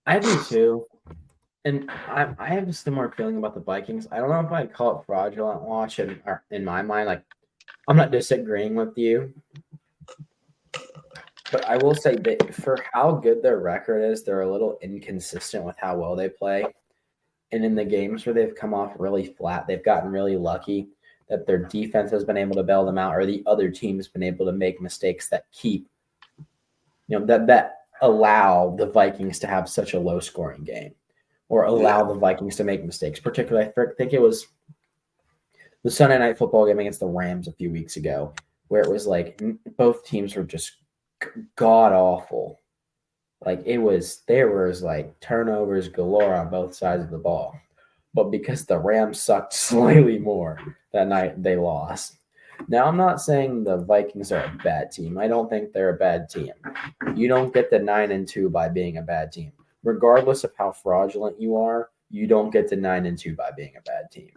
I do too. And I have a similar feeling about the Vikings. I don't know if I'd call it fraudulent watch in my mind. Like, I'm not disagreeing with you. But I will say that for how good their record is, they're a little inconsistent with how well they play. And in the games where they've come off really flat, they've gotten really lucky that their defense has been able to bail them out or the other team's been able to make mistakes that that allow the Vikings to have such a low scoring game. Or allow the Vikings to make mistakes. Particularly, I think it was the Sunday Night Football game against the Rams a few weeks ago, where it was like both teams were just god awful. Like there was like turnovers galore on both sides of the ball. But because the Rams sucked slightly more that night, they lost. Now, I'm not saying the Vikings are a bad team. I don't think they're a bad team. You don't get the 9-2 by being a bad team. Regardless of how fraudulent you are, you don't get to 9-2 by being a bad team.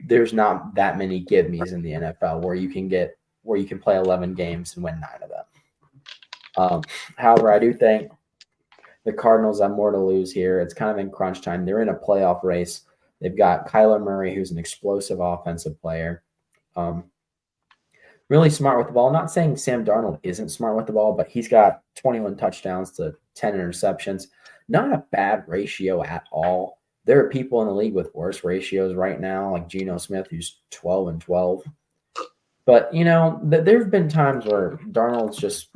There's not that many give me's in the NFL where you can play 11 games and win 9 of them. However, I do think the Cardinals have more to lose here. It's kind of in crunch time. They're in a playoff race. They've got Kyler Murray, who's an explosive offensive player. Really smart with the ball. I'm not saying Sam Darnold isn't smart with the ball, but he's got 21 touchdowns to 10 interceptions. Not a bad ratio at all. There are people in the league with worse ratios right now, like Geno Smith, who's 12-12. But, there have been times where Darnold's just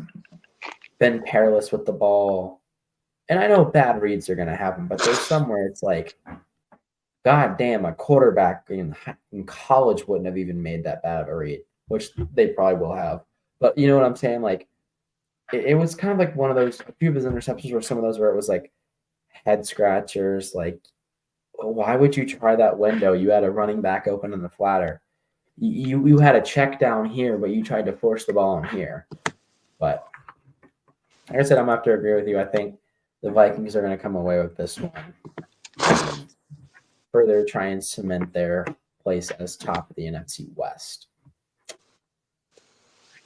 been careless with the ball. And I know bad reads are going to happen, but there's somewhere it's like, God damn, a quarterback in college wouldn't have even made that bad of a read, which they probably will have. But you know what I'm saying? Like, it was kind of like one of those, a few of his interceptions were some of those where it was like head scratchers. Like, why would you try that window? You had a running back open in the flatter. You had a check down here, but you tried to force the ball in here. But like I said, I'm gonna have to agree with you. I think the Vikings are going to come away with this one and further try and cement their place as top of the NFC West.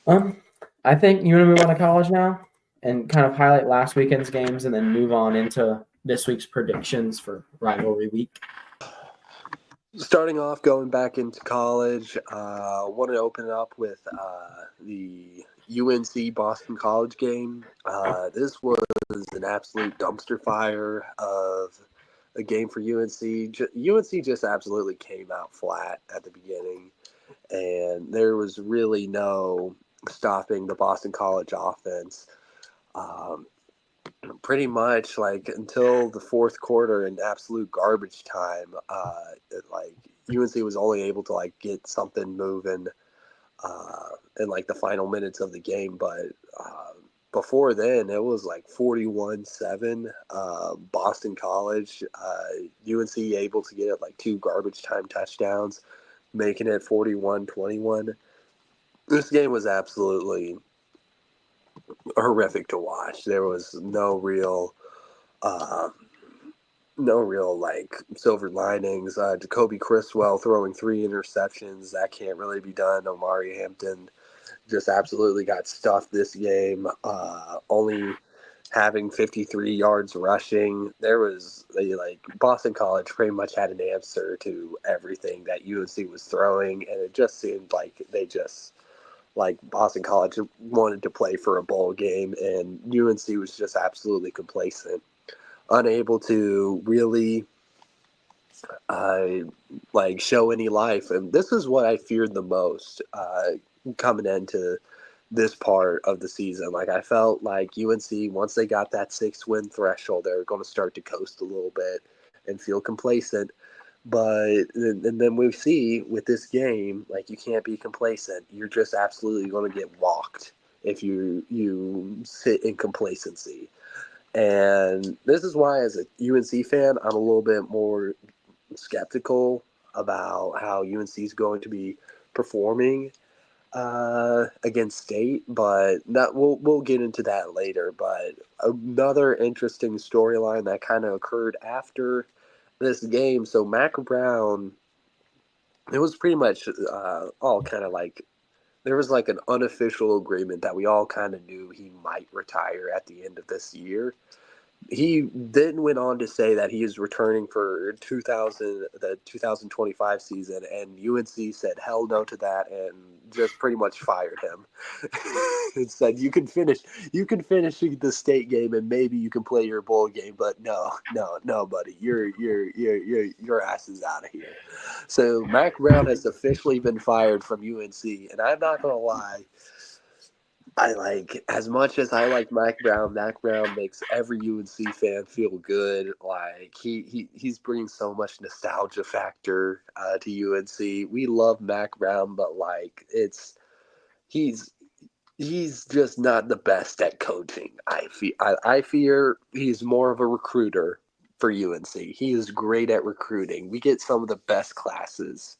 I think you want to move on to college now and kind of highlight last weekend's games and then move on into this week's predictions for rivalry week. Starting off, going back into college, want to open it up with the UNC Boston College game. This was an absolute dumpster fire of a game for UNC. UNC just absolutely came out flat at the beginning, and there was really no stopping the Boston College offense. Um, Pretty much like until the fourth quarter in absolute garbage time, like UNC was only able to like get something moving in like the final minutes of the game, but before then it was like 41-7 Boston College. UNC able to get like two garbage time touchdowns, making it 41-21. This game was absolutely horrific to watch. There was uh, no real like silver linings. Jacoby Criswell throwing three interceptions, that can't really be done. Omari Hampton just absolutely got stuffed this game. Only having 53 yards rushing. Like Boston College pretty much had an answer to everything that UNC was throwing, and it just seemed like they just like Boston College wanted to play for a bowl game, and UNC was just absolutely complacent, unable to really uh, like show any life. And this is what I feared the most coming into this part of the season. Like I felt like UNC, once they got that 6-win threshold, they were going to start to coast a little bit and feel complacent. But and then we see with this game, like you can't be complacent. You're just absolutely going to get walked if you sit in complacency. And this is why, as a UNC fan, I'm a little bit more skeptical about how UNC is going to be performing against State, but that we'll get into that later. But another interesting storyline that kind of occurred after this game. So Mac Brown, it was pretty much all kind of like there was like an unofficial agreement that we all kind of knew he might retire at the end of this year. He then went on to say that he is returning for the 2025 season, and UNC said hell no to that and just pretty much fired him. It said you can finish the state game and maybe you can play your bowl game, but no, buddy, your ass is out of here. So Mac Brown has officially been fired from UNC, and I'm not gonna lie. I like as much as I like Mac Brown. Mac Brown makes every UNC fan feel good. Like he's bringing so much nostalgia factor to UNC. We love Mac Brown, but like he's he's just not the best at coaching. I fear he's more of a recruiter for UNC. He is great at recruiting. We get some of the best classes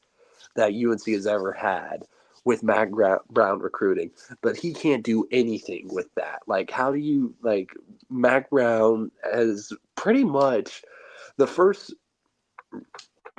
that UNC has ever had with Mac Brown recruiting, but he can't do anything with that. Like, how do you like Mac Brown has pretty much the first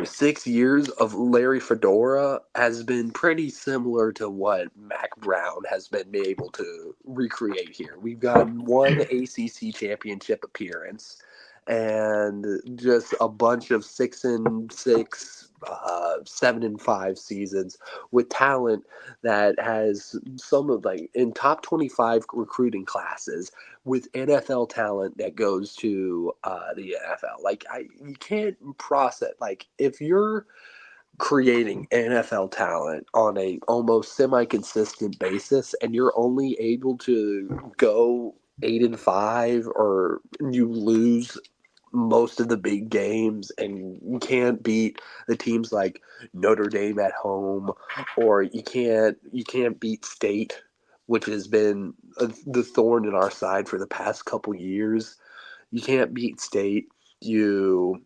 6 years of Larry Fedora has been pretty similar to what Mac Brown has been able to recreate here. We've got one ACC championship appearance and just a bunch of 6-6, 7-5 seasons with talent that has some of like in top 25 recruiting classes with NFL talent that goes to the NFL. Like you can't process like if you're creating NFL talent on a almost semi-consistent basis, and you're only able to go 8-5, or you lose most of the big games, and you can't beat the teams like Notre Dame at home, or you can't beat State, which has been the thorn in our side for the past couple years. You can't beat State. You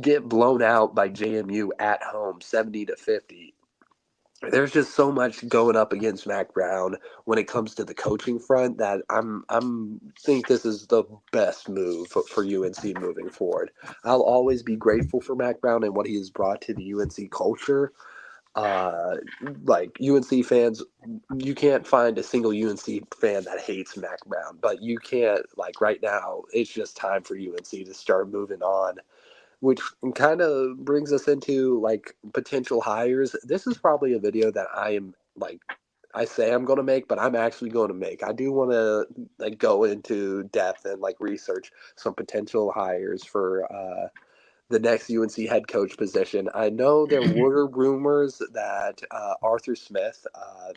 get blown out by JMU at home 70-50. there's just so much going up against Mac Brown when it comes to the coaching front that I'm think this is the best move for UNC moving forward. I'll always be grateful for Mac Brown and what he has brought to the UNC culture. Uh, like UNC fans, you can't find a single UNC fan that hates Mac Brown, but you can't, like, right now. It's just time for UNC to start moving on, which kind of brings us into like potential hires. This is probably a video that I am like I say I'm going to make, but I'm actually going to make. I do want to like go into depth and like research some potential hires for the next UNC head coach position. I know there were rumors that Arthur Smith,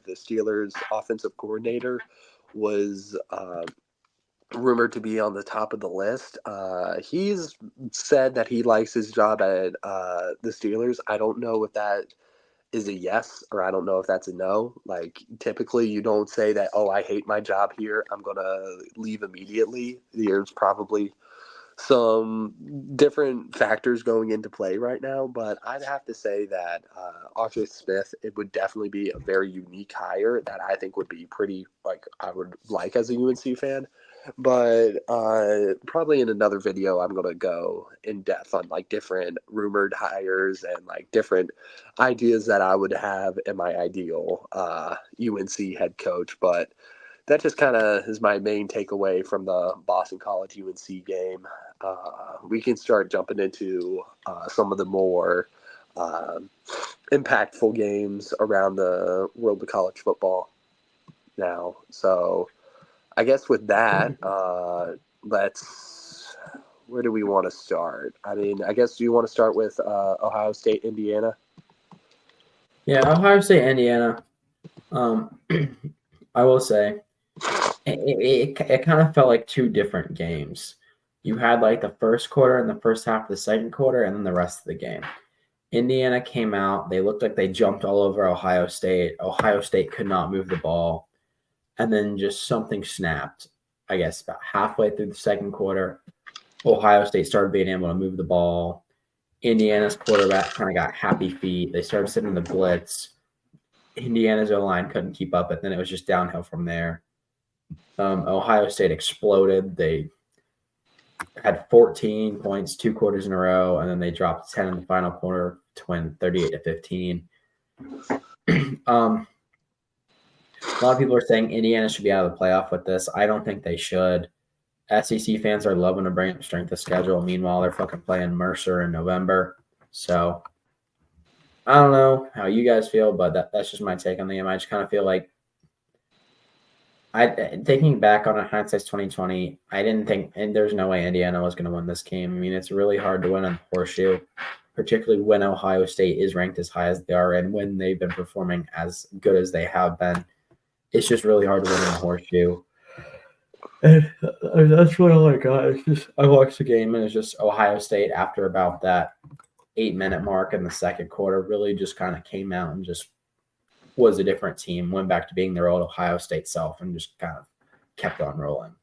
the Steelers offensive coordinator, was rumored to be on the top of the list. He's said that he likes his job at the Steelers. I don't know if that is a yes or I don't know if that's a no. Like typically you don't say that, oh, I hate my job here, I'm going to leave immediately. There's probably some different factors going into play right now, but I'd have to say that Arthur Smith, it would definitely be a very unique hire that I think would be pretty, like, I would like as a UNC fan. But probably in another video, I'm going to go in depth on like different rumored hires and like different ideas that I would have in my ideal UNC head coach. But that just kind of is my main takeaway from the Boston College UNC game. We can start jumping into some of the more uh, impactful games around the world of college football now. So I guess with that, let's. Where do we want to start? I mean, I guess do you want to start with Ohio State, Indiana? Yeah, Ohio State, Indiana. I will say it kind of felt like two different games. You had like the first quarter and the first half of the second quarter, and then the rest of the game. Indiana came out. They looked like they jumped all over Ohio State. Ohio State could not move the ball. And then just something snapped, I guess, about halfway through the second quarter. Ohio State started being able to move the ball. Indiana's quarterback kind of got happy feet. They started sitting the blitz. Indiana's O-line couldn't keep up, but then it was just downhill from there. Ohio State exploded. They had 14 points 2 quarters in a row, and then they dropped 10 in the final quarter to win 38-15. A lot of people are saying Indiana should be out of the playoff with this. I don't think they should. SEC fans are loving to bring up strength of schedule. Meanwhile, they're fucking playing Mercer in November. So I don't know how you guys feel, but that's just my take on the game. I just kind of feel like thinking back on it, hindsight's 2020. I didn't think, and there's no way Indiana was going to win this game. I mean, it's really hard to win on the horseshoe, particularly when Ohio State is ranked as high as they are and when they've been performing as good as they have been. It's just really hard to win on the horseshoe. And that's really all I got. It's just I watched the game and it's just Ohio State after about that 8-minute mark in the second quarter really just kind of came out and just was a different team, went back to being their old Ohio State self and just kind of kept on rolling.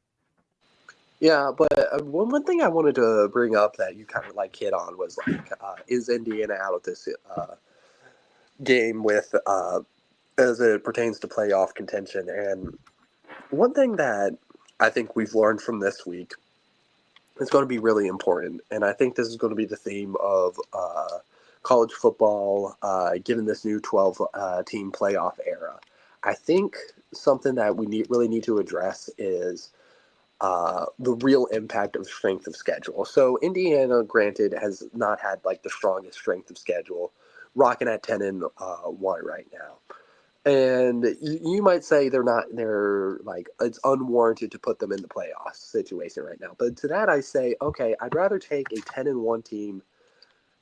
Yeah, but one thing I wanted to bring up that you kind of like hit on was like, is Indiana out of this game with as it pertains to playoff contention? And one thing that I think we've learned from this week is going to be really important, and I think this is going to be the theme of college football, given this new 12-team playoff era. I think something that we really need to address is the real impact of strength of schedule. So Indiana, granted, has not had like the strongest strength of schedule, rocking at 10-1 right now. And you might say they're like, it's unwarranted to put them in the playoffs situation right now. But to that I say, okay, I'd rather take a 10-1 team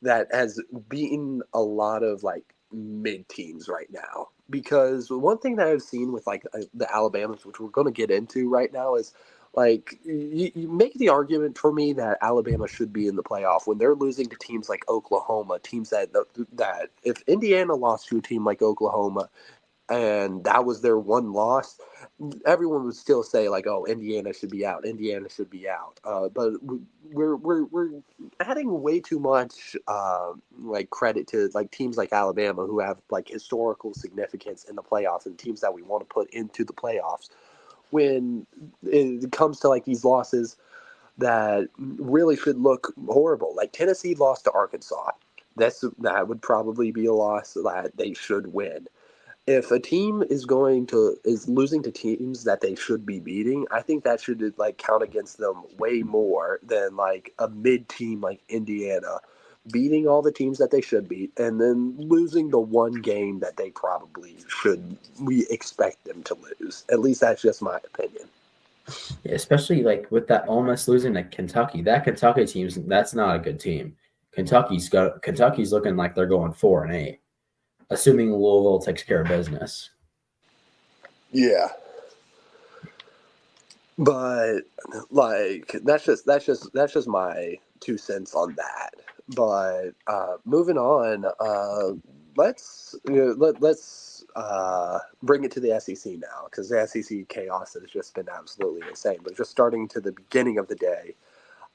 that has beaten a lot of like mid teams right now. Because one thing that I've seen with like the Alabamas, which we're going to get into right now, is like you make the argument for me that Alabama should be in the playoff when they're losing to teams like Oklahoma, teams that if Indiana lost to a team like Oklahoma, and that was their one loss, everyone would still say like, "Oh, Indiana should be out. Indiana should be out." But we're adding way too much like credit to like teams like Alabama who have like historical significance in the playoffs and teams that we want to put into the playoffs. When it comes to like these losses that really should look horrible, like Tennessee lost to Arkansas. That would probably be a loss that they should win. If a team is losing to teams that they should be beating, I think that should like count against them way more than like a mid team like Indiana beating all the teams that they should beat and then losing the one game that they probably should we expect them to lose. At least that's just my opinion. Yeah, especially like with that almost losing to Kentucky. That Kentucky that's not a good team. Kentucky's looking like they're going 4-8, assuming Louisville takes care of business. Yeah. But like that's just my 2 cents on that. But moving on, let's bring it to the SEC now because the SEC chaos has just been absolutely insane. But just starting to the beginning of the day,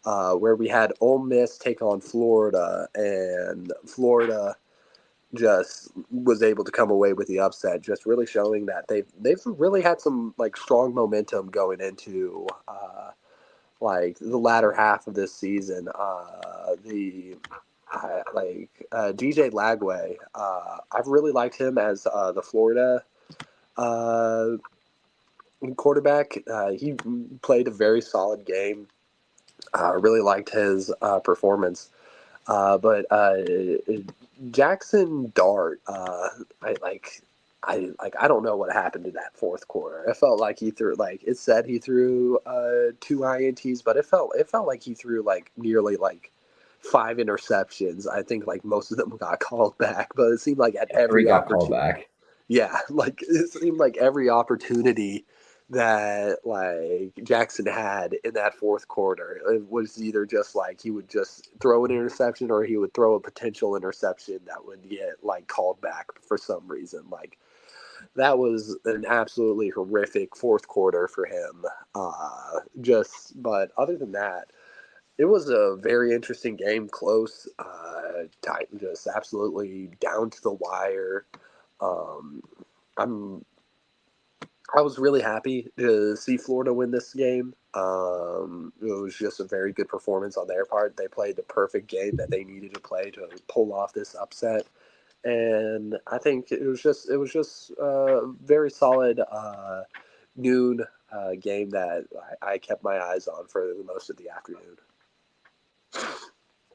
where we had Ole Miss take on Florida, and Florida just was able to come away with the upset, just really showing that they've really had some like strong momentum going into like the latter half of this season. The DJ Lagway, I've really liked him as the Florida uh, quarterback. He played a very solid game. Really liked his performance. But Jackson Dart, I don't know what happened in that fourth quarter. It felt like he threw like it said he threw 2 INTs, but it felt like he threw like nearly like 5 interceptions. I think like most of them got called back, but it seemed like at Yeah, 3 every got called opportunity, back. yeah, like it seemed like every opportunity that like Jackson had in that fourth quarter, it was either just like he would just throw an interception or he would throw a potential interception that would get like called back for some reason. Like that was an absolutely horrific fourth quarter for him. But other than that, it was a very interesting game, close, tight, just absolutely down to the wire. Um, I'm I was really happy to see Florida win this game. It was just a very good performance on their part. They played the perfect game that they needed to play to pull off this upset, and I think it was just a very solid noon game that I kept my eyes on for the most of the afternoon.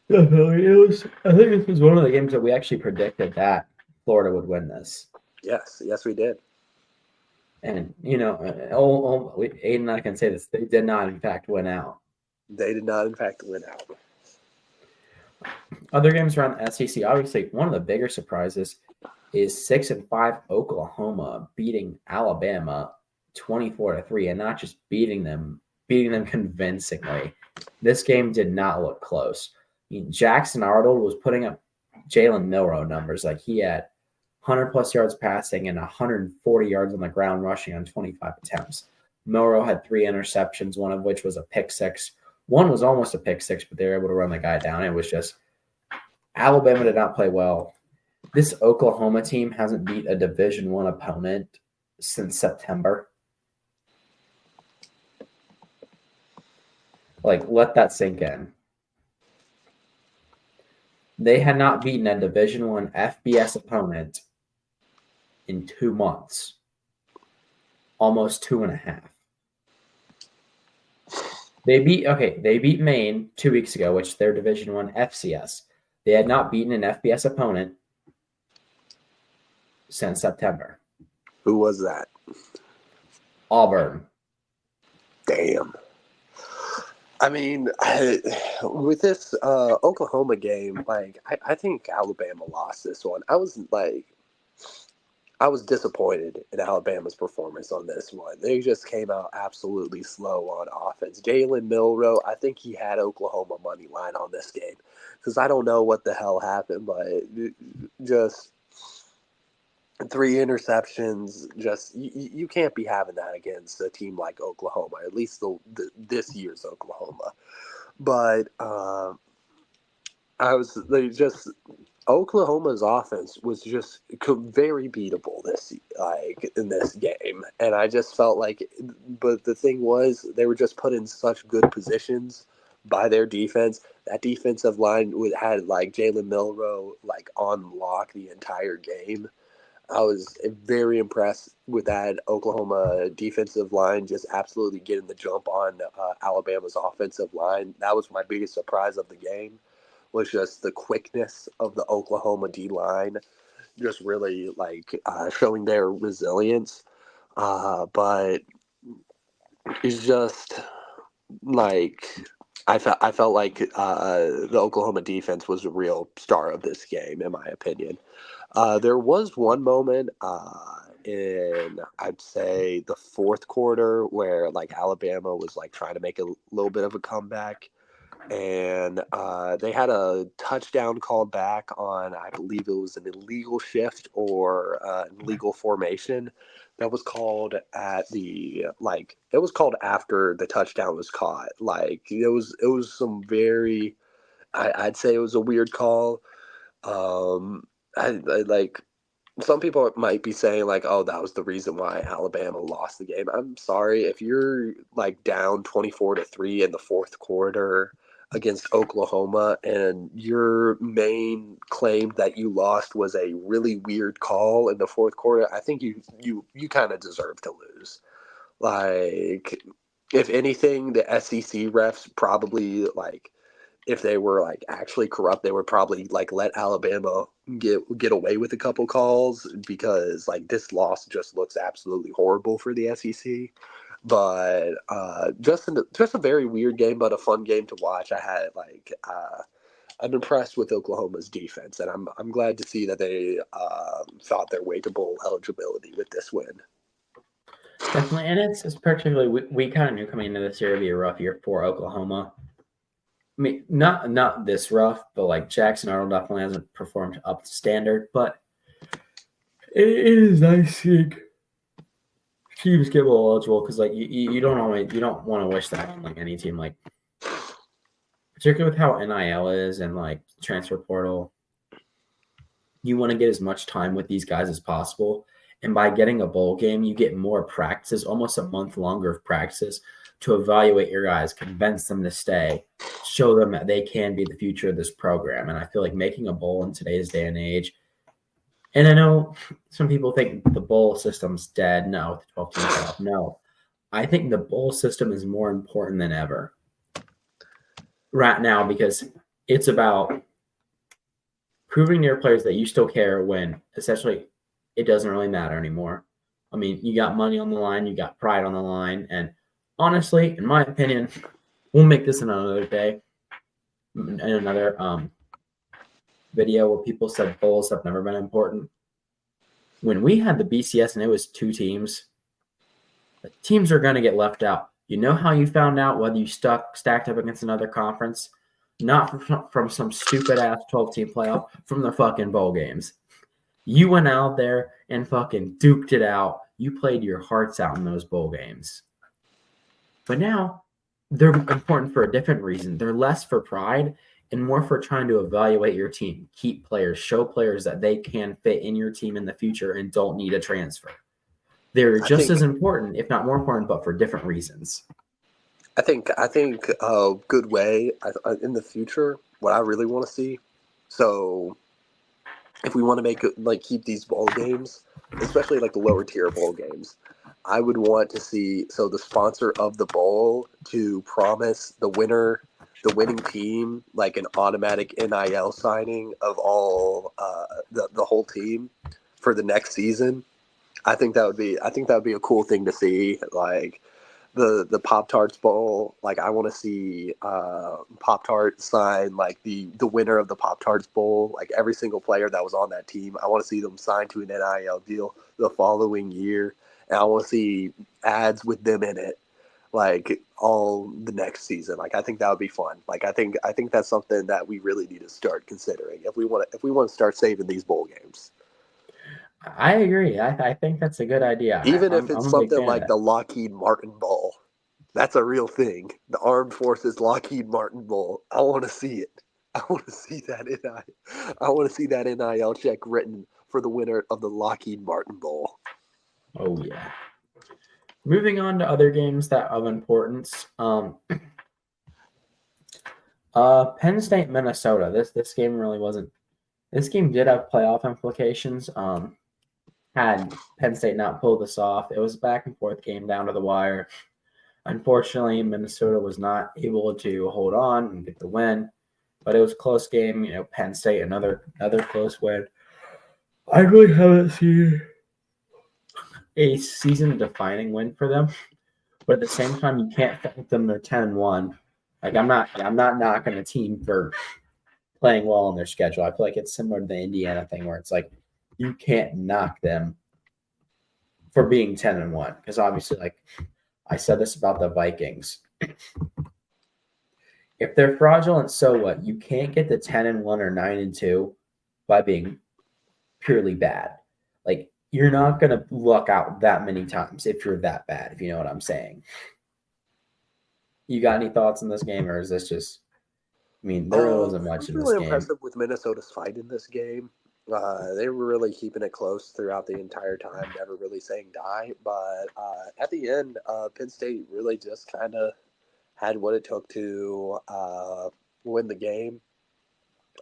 Definitely. It was. I think this was one of the games that we actually predicted that Florida would win this. Yes, yes, we did. And, Aiden and I can say this. They did not, in fact, win out. They did not, in fact, win out. Other games around the SEC, obviously, one of the bigger surprises is 6-5 Oklahoma beating Alabama 24-3, and not just beating them convincingly. This game did not look close. I mean, Jackson Arnold was putting up Jalen Milrow numbers. Like he had 100 plus yards passing and 140 yards on the ground rushing on 25 attempts. Milrow had 3 interceptions, one of which was a pick six. One was almost a pick six, but they were able to run the guy down. It was just Alabama did not play well. This Oklahoma team hasn't beat a Division I opponent since September. Like, let that sink in. They had not beaten a Division I FBS opponent in 2 months, almost 2.5. They beat Maine 2 weeks ago, which they're Division I FCS. They had not beaten an FBS opponent since September. Who was that? Auburn. Damn. I mean, with this Oklahoma game, like I think Alabama lost this one. I was disappointed in Alabama's performance on this one. They just came out absolutely slow on offense. Jalen Milrow, I think he had Oklahoma money line on this game because I don't know what the hell happened, but just 3 interceptions. Just you can't be having that against a team like Oklahoma, at least this year's Oklahoma. But I was they just Oklahoma's offense was just very beatable in this game, and I just felt like. But the thing was, they were just put in such good positions by their defense. That defensive line had like Jalen Milroe like on lock the entire game. I was very impressed with that Oklahoma defensive line just absolutely getting the jump on Alabama's offensive line. That was my biggest surprise of the game, was just the quickness of the Oklahoma D line, just really like showing their resilience. But it's just like I felt like the Oklahoma defense was a real star of this game, in my opinion. There was one moment in, I'd say, the fourth quarter where like Alabama was like trying to make a little bit of a comeback, and they had a touchdown called back on, I believe it was an illegal shift or an illegal formation that was called at the like it was called after the touchdown was caught. Like it was some very I'd say it was a weird call. I like some people might be saying like, "Oh, that was the reason why Alabama lost the game." I'm sorry if you're like down 24-3 in the fourth quarter against Oklahoma, and your main claim that you lost was a really weird call in the fourth quarter. I think you kind of deserve to lose. Like, if anything, the SEC refs probably like if they were like actually corrupt, they would probably like let Alabama get away with a couple calls, because like this loss just looks absolutely horrible for the SEC. But just a very weird game, but a fun game to watch. I'm impressed with Oklahoma's defense, and I'm glad to see that they fought their way to bowl eligibility with this win. Definitely, and it's particularly we kind of knew coming into this year it'd be a rough year for Oklahoma. I mean, not this rough, but like Jackson Arnold definitely hasn't performed up to standard. But it is nice seeing teams get well eligible, because like you don't want to wish that on like any team, like particularly with how NIL is and like transfer portal. You want to get as much time with these guys as possible. And by getting a bowl game, you get more practices, almost a month longer of practices to evaluate your guys, convince them to stay, show them that they can be the future of this program. And I feel like making a bowl in today's day and age, and I know some people think the bowl system's dead. No, the 12 team playoff. No, I think the bowl system is more important than ever right now, because it's about proving to your players that you still care when essentially it doesn't really matter anymore. I mean, you got money on the line, you got pride on the line, and honestly, in my opinion, we'll make this another day, in another video where people said bowls have never been important. When we had the BCS and it was 2 teams, the teams are going to get left out. You know how you found out whether you stacked up against another conference? Not from some stupid ass 12-team playoff, from the fucking bowl games. You went out there and fucking duked it out. You played your hearts out in those bowl games. But now they're important for a different reason. They're less for pride and more for trying to evaluate your team, keep players, show players that they can fit in your team in the future and don't need a transfer. They're I just think as important, if not more important, but for different reasons. I think a good way in the future, what I really want to see. So if we want to make it like keep these bowl games, especially like the lower tier bowl games, I would want to see so the sponsor of the bowl to promise the winning team, like an automatic NIL signing of all the whole team for the next season. I think that would be a cool thing to see. Like the Pop Tarts Bowl. Like I want to see Pop Tart sign like the winner of the Pop Tarts Bowl. Like every single player that was on that team, I want to see them sign to an NIL deal the following year, and I want to see ads with them in it. Like all the next season, like I think that would be fun. Like I think that's something that we really need to start considering if we want to start saving these bowl games. I agree. I think that's a good idea. Even if I'm it's a big something fan of like that. the Lockheed Martin Bowl. That's a real thing. The Armed Forces Lockheed Martin Bowl. I want to see it. I want to see that I want to see that NIL check written for the winner of the Lockheed Martin Bowl. Oh yeah. Moving on to other games that of importance. Penn State, Minnesota. This game really wasn't. This game did have playoff implications. Had Penn State not pulled this off, it was a back and forth game down to the wire. Unfortunately, Minnesota was not able to hold on and get the win, but it was a close game. Penn State another close win. I really haven't seen a season-defining win for them, but at the same time, you can't thank them. They're 10-1. Like I'm not knocking a team for playing well on their schedule. I feel like it's similar to the Indiana thing where it's like you can't knock them for being 10-1 because obviously, like I said this about the Vikings. If they're fraudulent, so what? You can't get the 10-1 or 9-2 by being purely bad. Like you're not gonna luck out that many times if you're that bad, if you know what I'm saying. You got any thoughts on this game, or is this just I mean, there really wasn't It much was in this really game. impressive with Minnesota's fight in this game. They were really keeping it close throughout the entire time, never really saying die. But at the end, Penn State really just kind of had what it took to win the game.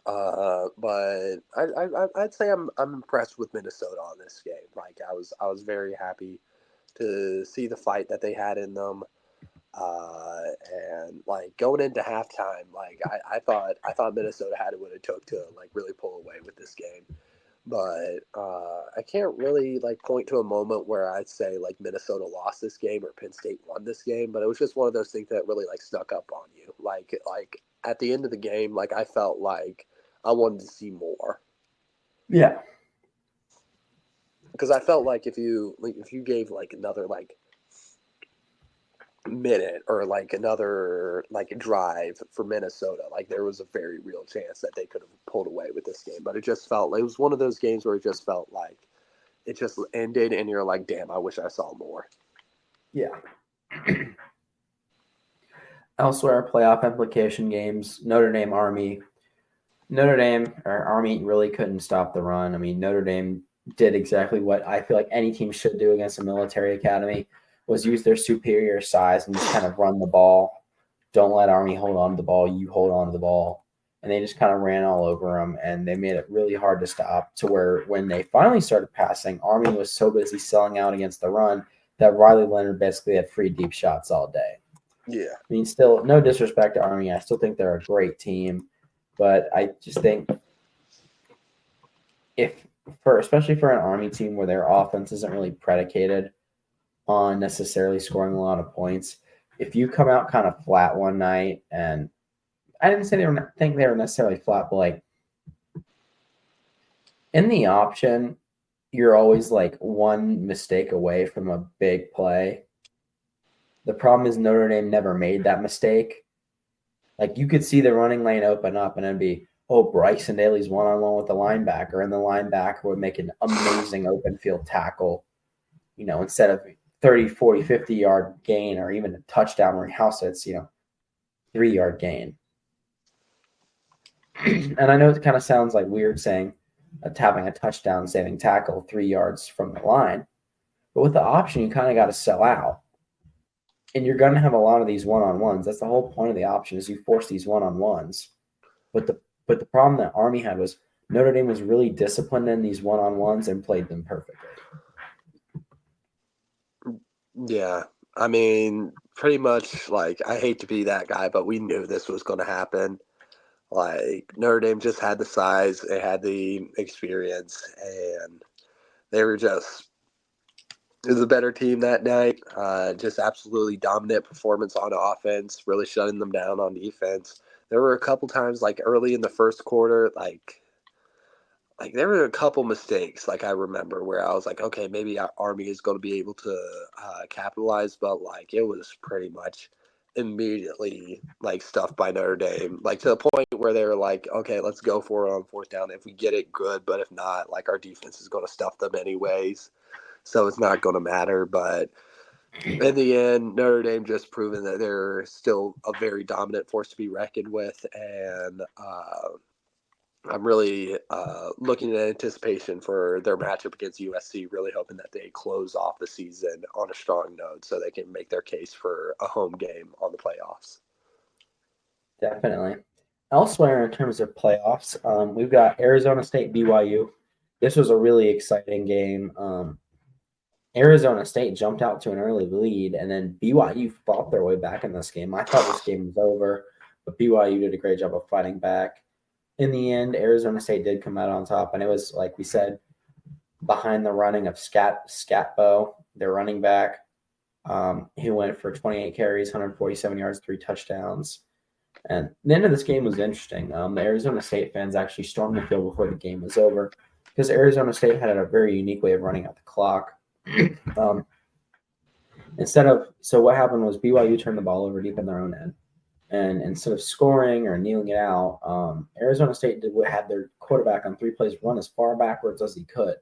But I'd say I'm impressed with Minnesota on this game. Like I was very happy to see the fight that they had in them. And like going into halftime, like I thought Minnesota had what it took to like really pull away with this game. But I can't really like point to a moment where I'd say like Minnesota lost this game or Penn State won this game. But it was just one of those things that really like snuck up on you. Like at the end of the game, like I felt like I wanted to see more Yeah. because I felt like if you gave like another like minute or like another like drive for Minnesota, like there was a very real chance that they could have pulled away with this game. But it just felt it was one of those games where it just felt like it just ended and you're like, damn, I wish I saw more. Yeah. Elsewhere, playoff implication games. Notre Dame, Army. Notre Dame or Army really couldn't stop the run. I mean, Notre Dame did exactly what I feel like any team should do against a military academy was use their superior size and just kind of run the ball. Don't let Army hold on to the ball. You hold on to the ball. And they just kind of ran all over them, and they made it really hard to stop to where when they finally started passing, Army was so busy selling out against the run that Riley Leonard basically had free deep shots all day. Yeah. I mean, still, no disrespect to Army. I still think they're a great team, but I just think if for especially for an Army team where their offense isn't really predicated on necessarily scoring a lot of points, if you come out kind of flat one night, and I didn't say think they were necessarily flat, but like in the option, you're always like one mistake away from a big play. The problem is Notre Dame never made that mistake. Like you could see the running lane open up and it'd be, oh, Bryson Daly's one on one with the linebacker, and the linebacker would make an amazing open field tackle, instead of 30, 40, 50-yard gain or even a touchdown where house it's, 3-yard gain. And I know it kind of sounds like weird saying having a touchdown saving tackle 3 yards from the line, but with the option, you kind of got to sell out. And you're going to have a lot of these one-on-ones. That's the whole point of the option is you force these one-on-ones. But the problem that Army had was Notre Dame was really disciplined in these one-on-ones and played them perfectly. Yeah. I mean, pretty much like I hate to be that guy, but we knew this was going to happen. Like Notre Dame just had the size, they had the experience, and they were just it was a better team that night. Just absolutely dominant performance on offense, really shutting them down on defense. There were a couple times, like early in the first quarter, like there were a couple mistakes. Like I remember where I was like, okay, maybe our Army is going to be able to capitalize, but like it was pretty much immediately like stuffed by Notre Dame, like to the point where they were like, okay, let's go for it on fourth down. If we get it, good, but if not, like our defense is going to stuff them anyways, so it's not going to matter. But in the end, Notre Dame just proven that they're still a very dominant force to be reckoned with, and I'm really looking at anticipation for their matchup against USC, really hoping that they close off the season on a strong note so they can make their case for a home game on the playoffs. Definitely. Elsewhere, in terms of playoffs, we've got Arizona State BYU. This was a really exciting game. Arizona State jumped out to an early lead, and then BYU fought their way back in this game. I thought this game was over, but BYU did a great job of fighting back. In the end, Arizona State did come out on top, and it was, like we said, behind the running of Scatbo, their running back, who went for 28 carries, 147 yards, 3 touchdowns. And the end of this game was interesting. The Arizona State fans actually stormed the field before the game was over because Arizona State had a very unique way of running out the clock. So what happened was BYU turned the ball over deep in their own end. And instead of scoring or kneeling it out, Arizona State had their quarterback on 3 plays run as far backwards as he could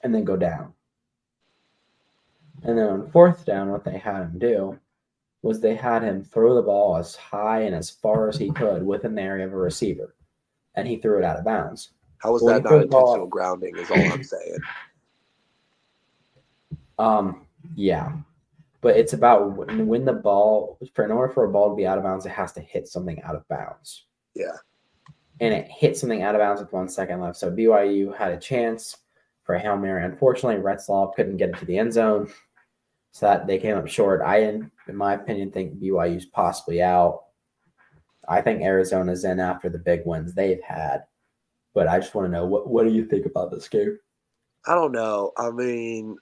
and then go down. And then on fourth down, what they had him do was they had him throw the ball as high and as far as he could within the area of a receiver, and he threw it out of bounds. How was that not intentional grounding is all I'm saying. Yeah. But it's about when the ball, in order for a ball to be out of bounds, it has to hit something out of bounds. Yeah. And it hit something out of bounds with 1 second left. So BYU had a chance for a Hail Mary. Unfortunately, Retzlaff couldn't get it to the end zone. So that they came up short. I, in my opinion, think BYU's possibly out. I think Arizona's in after the big wins they've had. But I just want to know, what do you think about this game? I don't know. I mean,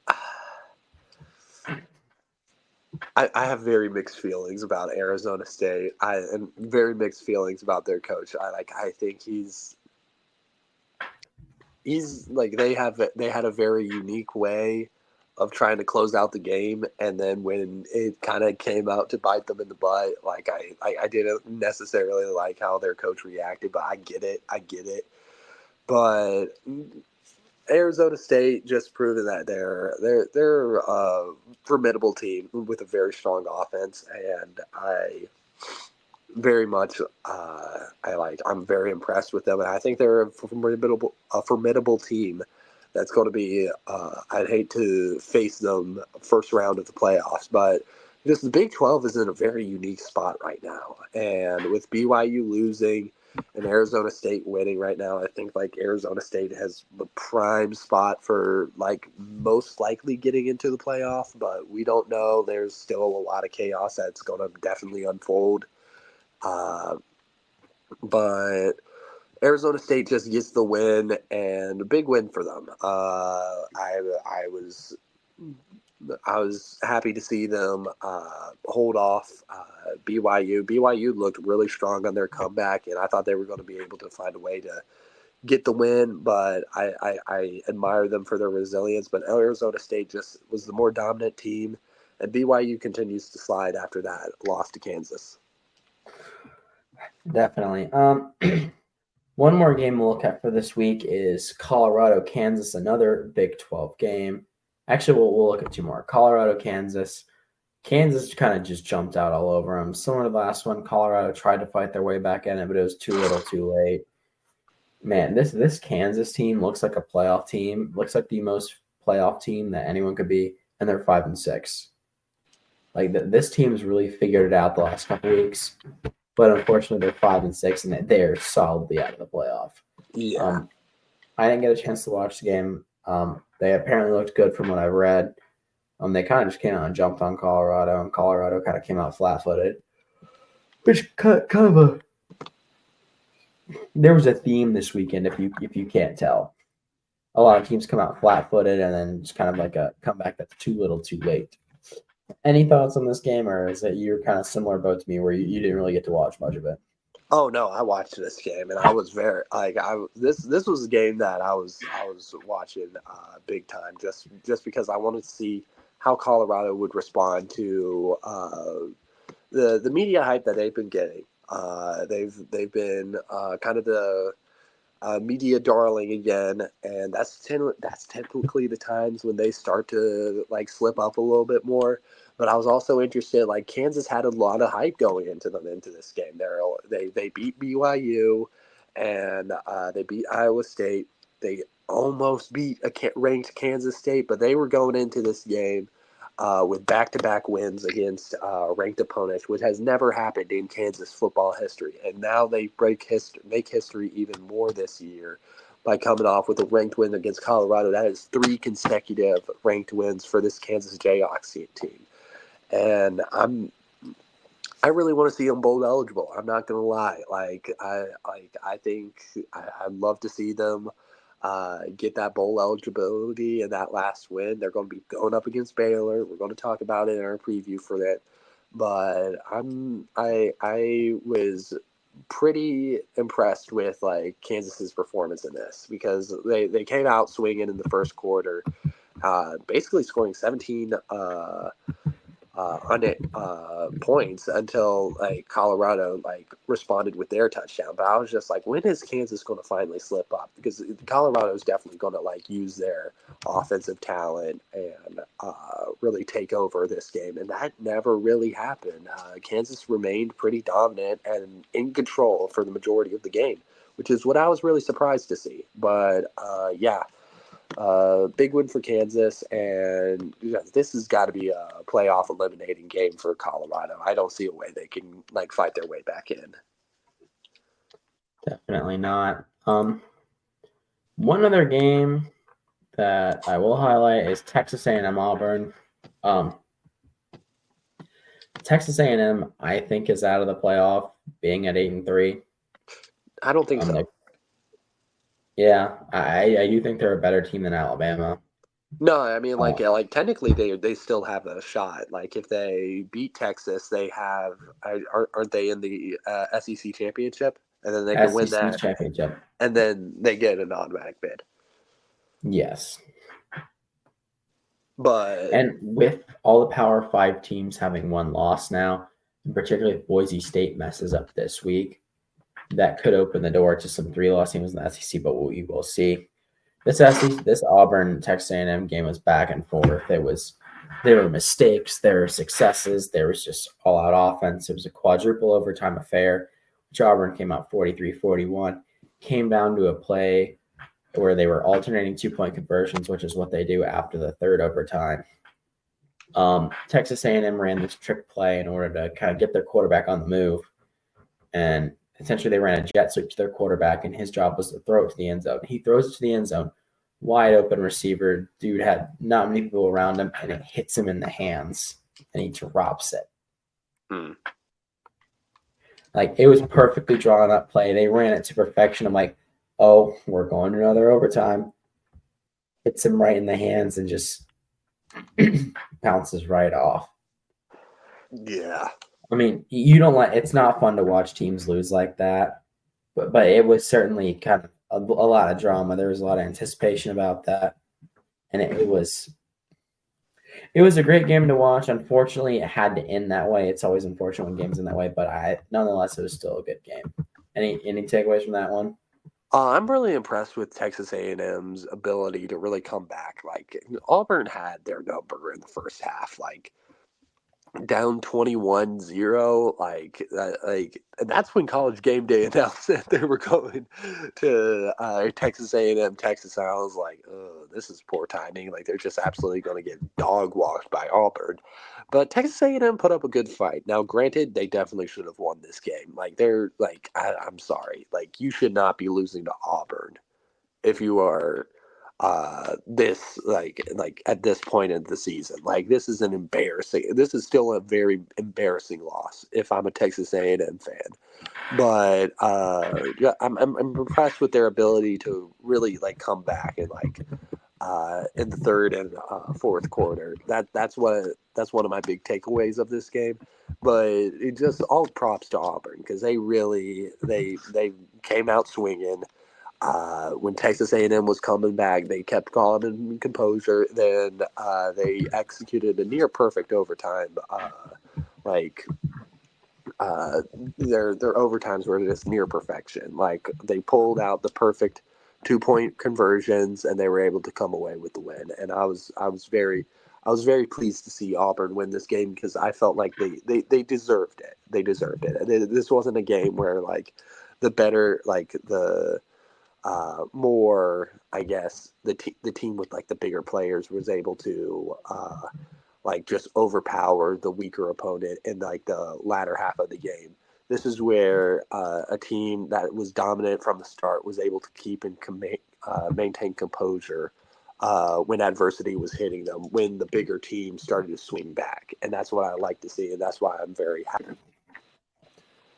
I have very mixed feelings about Arizona State. And very mixed feelings about their coach. I think he's like they had a very unique way of trying to close out the game, and then when it kind of came out to bite them in the butt, like I didn't necessarily like how their coach reacted, but I get it. But Arizona State just proven that they're a formidable team with a very strong offense, and I very much I'm very impressed with them, and I think they're a formidable team that's going to be I'd hate to face them first round of the playoffs, but just the Big 12 is in a very unique spot right now, and with BYU losing and Arizona State winning right now, I think like Arizona State has the prime spot for like most likely getting into the playoff, but we don't know. There's still a lot of chaos that's going to definitely unfold. But Arizona State just gets the win, and a big win for them. I was happy to see them hold off BYU. BYU looked really strong on their comeback, and I thought they were going to be able to find a way to get the win, but I admire them for their resilience. But Arizona State just was the more dominant team, and BYU continues to slide after that loss to Kansas. Definitely. One more game we'll look at for this week is Colorado, Kansas, another Big 12 game. Actually, we'll look at 2 more. Colorado, Kansas. Kansas kind of just jumped out all over them. Similar to the last one, Colorado tried to fight their way back in it, but it was too little too late. Man, this Kansas team looks like a playoff team. Looks like the most playoff team that anyone could be, and they're 5-6. Like this team's really figured it out the last couple weeks. But unfortunately, they're 5-6, and they're solidly out of the playoff. Yeah. I didn't get a chance to watch the game. They apparently looked good from what I've read. They kind of just came out and jumped on Colorado, and Colorado kind of came out flat-footed. Which kind of a there was a theme this weekend, if you can't tell. A lot of teams come out flat-footed, and then just kind of like a comeback that's too little, too late. Any thoughts on this game, or is it you're kind of similar boat to me where you didn't really get to watch much of it? Oh no, I watched this game and I was very this was a game that I was watching big time just because I wanted to see how Colorado would respond to the media hype that they've been getting. They've been kind of the media darling again, and that's typically the times when they start to like slip up a little bit more. But I was also interested. Like Kansas had a lot of hype going into this game. They beat BYU, and they beat Iowa State. They almost beat a ranked Kansas State, but they were going into this game with back-to-back wins against ranked opponents, which has never happened in Kansas football history. And now they make history even more this year by coming off with a ranked win against Colorado. That is 3 consecutive ranked wins for this Kansas Jayhawks team. And I really want to see them bowl eligible. I'm not gonna lie. I think I'd love to see them get that bowl eligibility and that last win. They're going to be going up against Baylor. We're going to talk about it in our preview for that. But I was pretty impressed with like Kansas's performance in this because they came out swinging in the first quarter, basically scoring 17 on it points until like Colorado like responded with their touchdown. But I was just like, when is Kansas going to finally slip up? Because Colorado is definitely going to like use their offensive talent and really take over this game, and that never really happened. Kansas remained pretty dominant and in control for the majority of the game, which is what I was really surprised to see. But yeah. Big win for Kansas, and this has got to be a playoff eliminating game for Colorado. I don't see a way they can like fight their way back in. Definitely not. One other game that I will highlight is Texas A&M Auburn. Texas A&M, I think, is out of the playoff, being at 8-3. I don't think so. Yeah, I do think they're a better team than Alabama. No, I mean like technically they still have a shot. Like if they beat Texas, they have aren't they in the SEC championship, and then they can win SEC that championship, and then they get an automatic bid. Yes. But and with all the Power 5 teams having one loss now, and particularly if Boise State messes up this week, that could open the door to some 3-loss teams in the SEC, but we will see. This Auburn Texas A&M game was back and forth. There were mistakes, there were successes, there was just all-out offense. It was a quadruple overtime affair, which Auburn came out 43-41. Came down to a play where they were alternating 2-point conversions, which is what they do after the third overtime. Texas A&M ran this trick play in order to kind of get their quarterback on the move, and essentially they ran a jet sweep to their quarterback, and his job was to throw it to the end zone. He throws it to the end zone, wide open receiver. Dude had not many people around him, and it hits him in the hands, and he drops it. Like, it was perfectly drawn up play. They ran it to perfection. I'm like, oh, we're going to another overtime. Hits him right in the hands and just bounces right off. Yeah. I mean, it's not fun to watch teams lose like that, but it was certainly kind of a lot of drama. There was a lot of anticipation about that, and it was a great game to watch. Unfortunately, it had to end that way. It's always unfortunate when games end that way, but nonetheless, it was still a good game. Any takeaways from that one? I'm really impressed with Texas A&M's ability to really come back. Like Auburn had their number in the first half, like down 21-0, and that's when College Game Day announced that they were going to Texas A&M, Texas. And I was like, oh, this is poor timing. Like they're just absolutely going to get dog walked by Auburn. But Texas A&M put up a good fight. Now, granted, they definitely should have won this game. Like they're like, I'm sorry, like you should not be losing to Auburn if you are this like at this point in the season. Like this is still a very embarrassing loss if I'm a Texas A&M fan. But yeah, I'm impressed with their ability to really like come back and like in the third and fourth quarter. That's one of my big takeaways of this game. But it just all props to Auburn because they came out swinging. When Texas A&M was coming back, they kept calm and composure. Then they executed a near perfect overtime, like their overtimes were just near perfection. Like they pulled out the perfect 2-point conversions, and they were able to come away with the win. And I was very pleased to see Auburn win this game because I felt like they deserved it. They deserved it. This wasn't a game where like the better like the more I guess the team with like the bigger players was able to like just overpower the weaker opponent in like the latter half of the game. This is where a team that was dominant from the start was able to keep and maintain composure when adversity was hitting them, when the bigger team started to swing back. And that's what I like to see, and that's why I'm very happy.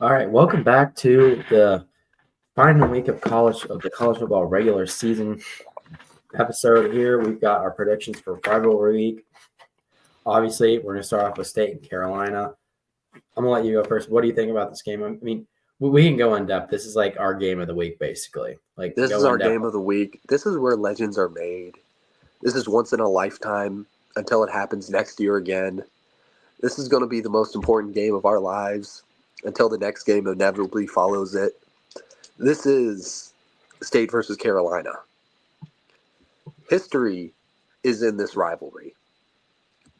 All right, welcome back to the final week of the college football regular season episode here. We've got our predictions for Rivalry week. Obviously, we're going to start off with State and Carolina. I'm going to let you go first. What do you think about this game? I mean, we can go in depth. This is like our game of the week, basically. Like This is our game of the week. This is where legends are made. This is once in a lifetime until it happens next year again. This is going to be the most important game of our lives until the next game inevitably follows it. This is State versus Carolina. History is in this rivalry.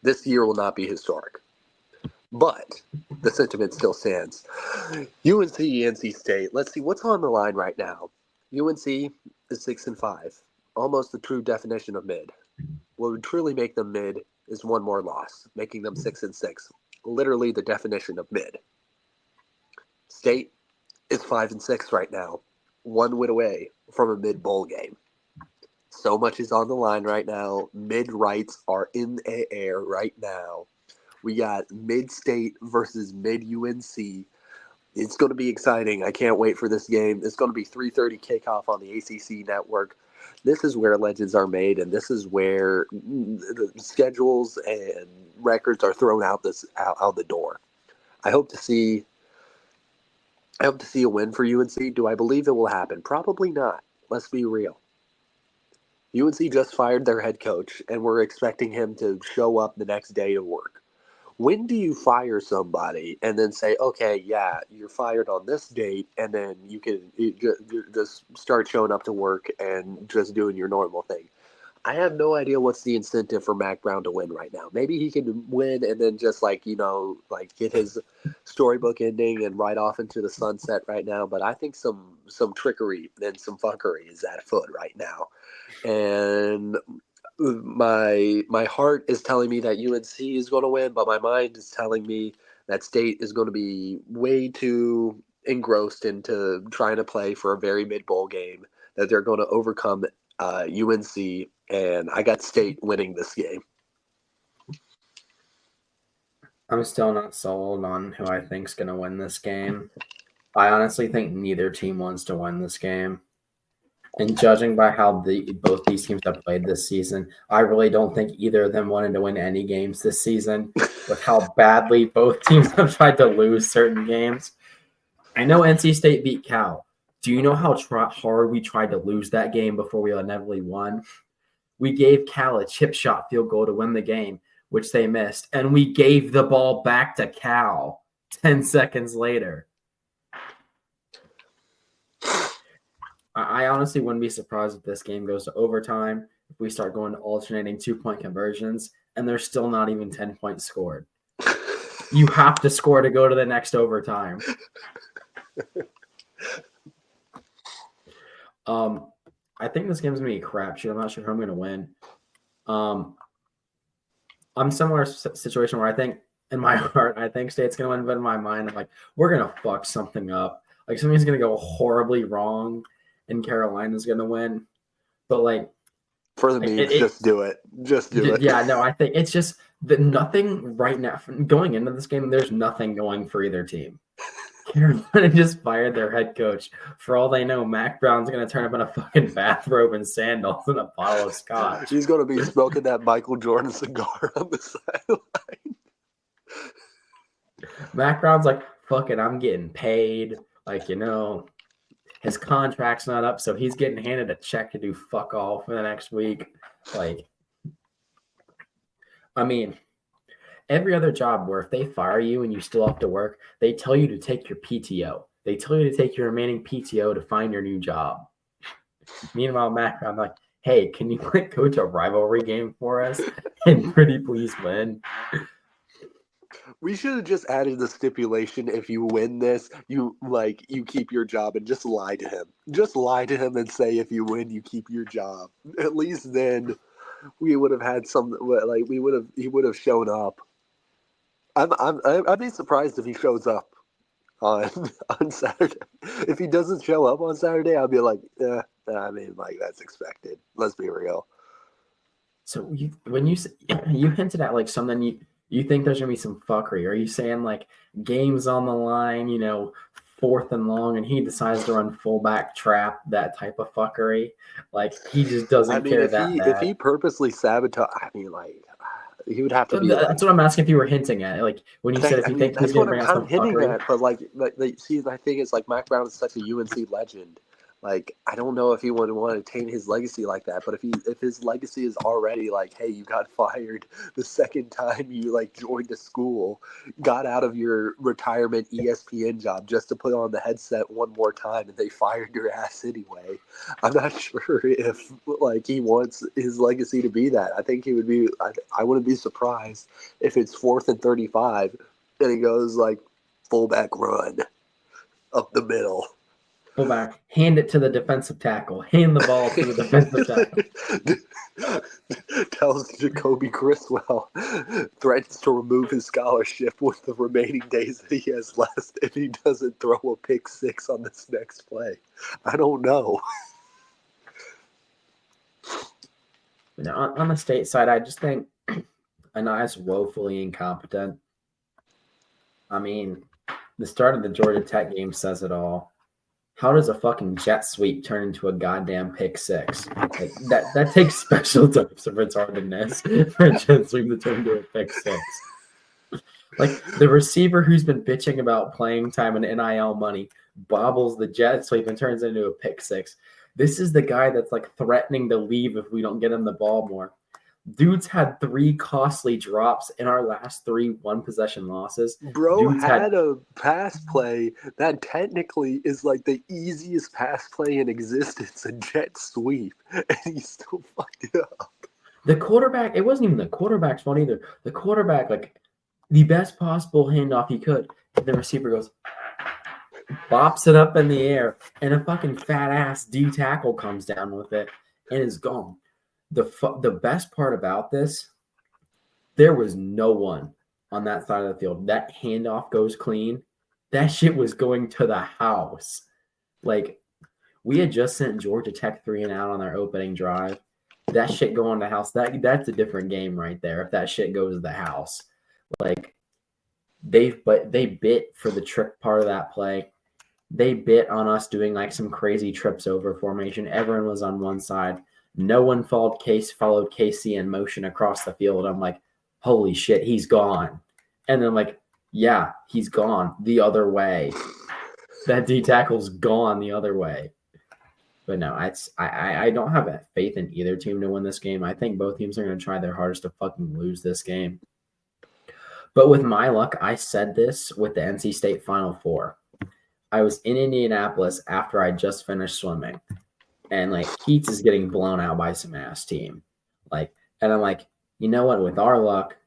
This year will not be historic. But the sentiment still stands. UNC, NC State. Let's see what's on the line right now. UNC is 6-5, almost the true definition of mid. What would truly make them mid is one more loss, making them 6-6. Literally the definition of mid. State is 5-6 right now, one win away from a mid bowl game. So much is on the line right now. Mid rights are in the air right now. We got mid-state versus mid-UNC. It's going to be exciting. I can't wait for this game. It's going to be 3:30 kickoff on the ACC network. This is where legends are made, and this is where the schedules and records are thrown out the door. I hope to see a win for UNC. Do I believe it will happen? Probably not. Let's be real. UNC just fired their head coach, and we're expecting him to show up the next day to work. When do you fire somebody and then say, okay, yeah, you're fired on this date, and then you just start showing up to work and just doing your normal thing? I have no idea what's the incentive for Mac Brown to win right now. Maybe he can win and then just like get his storybook ending and ride off into the sunset right now. But I think some trickery and some fuckery is afoot right now, and my heart is telling me that UNC is going to win, but my mind is telling me that State is going to be way too engrossed into trying to play for a very mid bowl game that they're going to overcome UNC, and I got State winning this game. I'm still not sold on who I think's going to win this game. I honestly think neither team wants to win this game. And judging by how both these teams have played this season, I really don't think either of them wanted to win any games this season with how badly both teams have tried to lose certain games. I know NC State beat Cal. Do you know how hard we tried to lose that game before we inevitably won? We gave Cal a chip shot field goal to win the game, which they missed, and we gave the ball back to Cal 10 seconds later. I honestly wouldn't be surprised if this game goes to overtime, if we start going to alternating 2-point conversions, and there's still not even 10 points scored. You have to score to go to the next overtime. I think this game's going to be a crapshoot. I'm not sure who I'm going to win. I'm similar situation where I think, in my heart, I think State's going to win, but in my mind, I'm like, we're going to fuck something up. Like, something's going to go horribly wrong, and Carolina's going to win. But, like, for the memes, just do it. Just do it. Yeah, no, I think it's just that nothing right now. Going into this game, there's nothing going for either team. Carolina just fired their head coach. For all they know, Mac Brown's going to turn up in a fucking bathrobe and sandals and a bottle of scotch. He's going to be smoking that Michael Jordan cigar on the sideline. Mac Brown's like, fuck it, I'm getting paid. Like, his contract's not up, so he's getting handed a check to do fuck all for the next week. Like, I mean, every other job where if they fire you and you still have to work, they tell you to take your PTO. They tell you to take your remaining PTO to find your new job. Meanwhile, Mac, I'm like, hey, can you coach a rivalry game for us and pretty please win? We should have just added the stipulation: if you win this, you keep your job, and just lie to him. Just lie to him and say if you win, you keep your job. At least then we would have had some he would have shown up. I'd be surprised if he shows up on Saturday. If he doesn't show up on Saturday, I'll be like, that's expected. Let's be real. So when you hinted at like something you think there's gonna be some fuckery. Are you saying like games on the line, 4th and long, and he decides to run fullback trap, that type of fuckery? Like he just doesn't care that bad. If he purposely sabotage, he would have to be. That's what I'm asking if you were hinting at. Like when you said if you think he's going to bring out some fuckery. But see, I think it's like Mac Brown is such a UNC legend. Like, I don't know if he would want to taint his legacy like that, but if his legacy is already like, hey, you got fired the second time you joined a school, got out of your retirement ESPN job just to put on the headset one more time, and they fired your ass anyway, I'm not sure if he wants his legacy to be that. I think he would be. I wouldn't be surprised if it's 4th and 35, and he goes fullback run up the middle. Fullback, hand it to the defensive tackle. Hand the ball to the defensive tackle. Tells Jacoby Criswell, threatens to remove his scholarship with the remaining days that he has left if he doesn't throw a pick 6 on this next play. I don't know. On the state side, I just think Anai's woefully incompetent. I mean, the start of the Georgia Tech game says it all. How does a fucking jet sweep turn into a goddamn pick 6? That takes special types of retardedness for a jet sweep to turn into a pick 6. The receiver who's been bitching about playing time and NIL money bobbles the jet sweep and turns into a pick 6. This is the guy that's threatening to leave if we don't get him the ball more. Dude's had 3 costly drops in our last 3 one-possession losses. Bro had a pass play that technically is the easiest pass play in existence, a jet sweep, and he still fucked it up. The quarterback, it wasn't even the quarterback's fault either. The quarterback, the best possible handoff he could, the receiver goes, bops it up in the air, and a fucking fat-ass D tackle comes down with it and is gone. The best part about this, there was no one on that side of the field. That handoff goes clean. That shit was going to the house. We had just sent Georgia Tech 3 and out on their opening drive. That shit going to the house, that's a different game right there. If that shit goes to the house. They bit for the trick part of that play. They bit on us doing some crazy trips over formation. Everyone was on one side. No one followed Casey in motion across the field. I'm like, holy shit, he's gone. And then yeah, he's gone the other way. That D tackle's gone the other way. But no, I don't have faith in either team to win this game. I think both teams are going to try their hardest to fucking lose this game. But with my luck, I said this with the NC State Final Four. I was in Indianapolis after I just finished swimming. And Keats is getting blown out by some ass team. And I'm like, you know what? With our luck,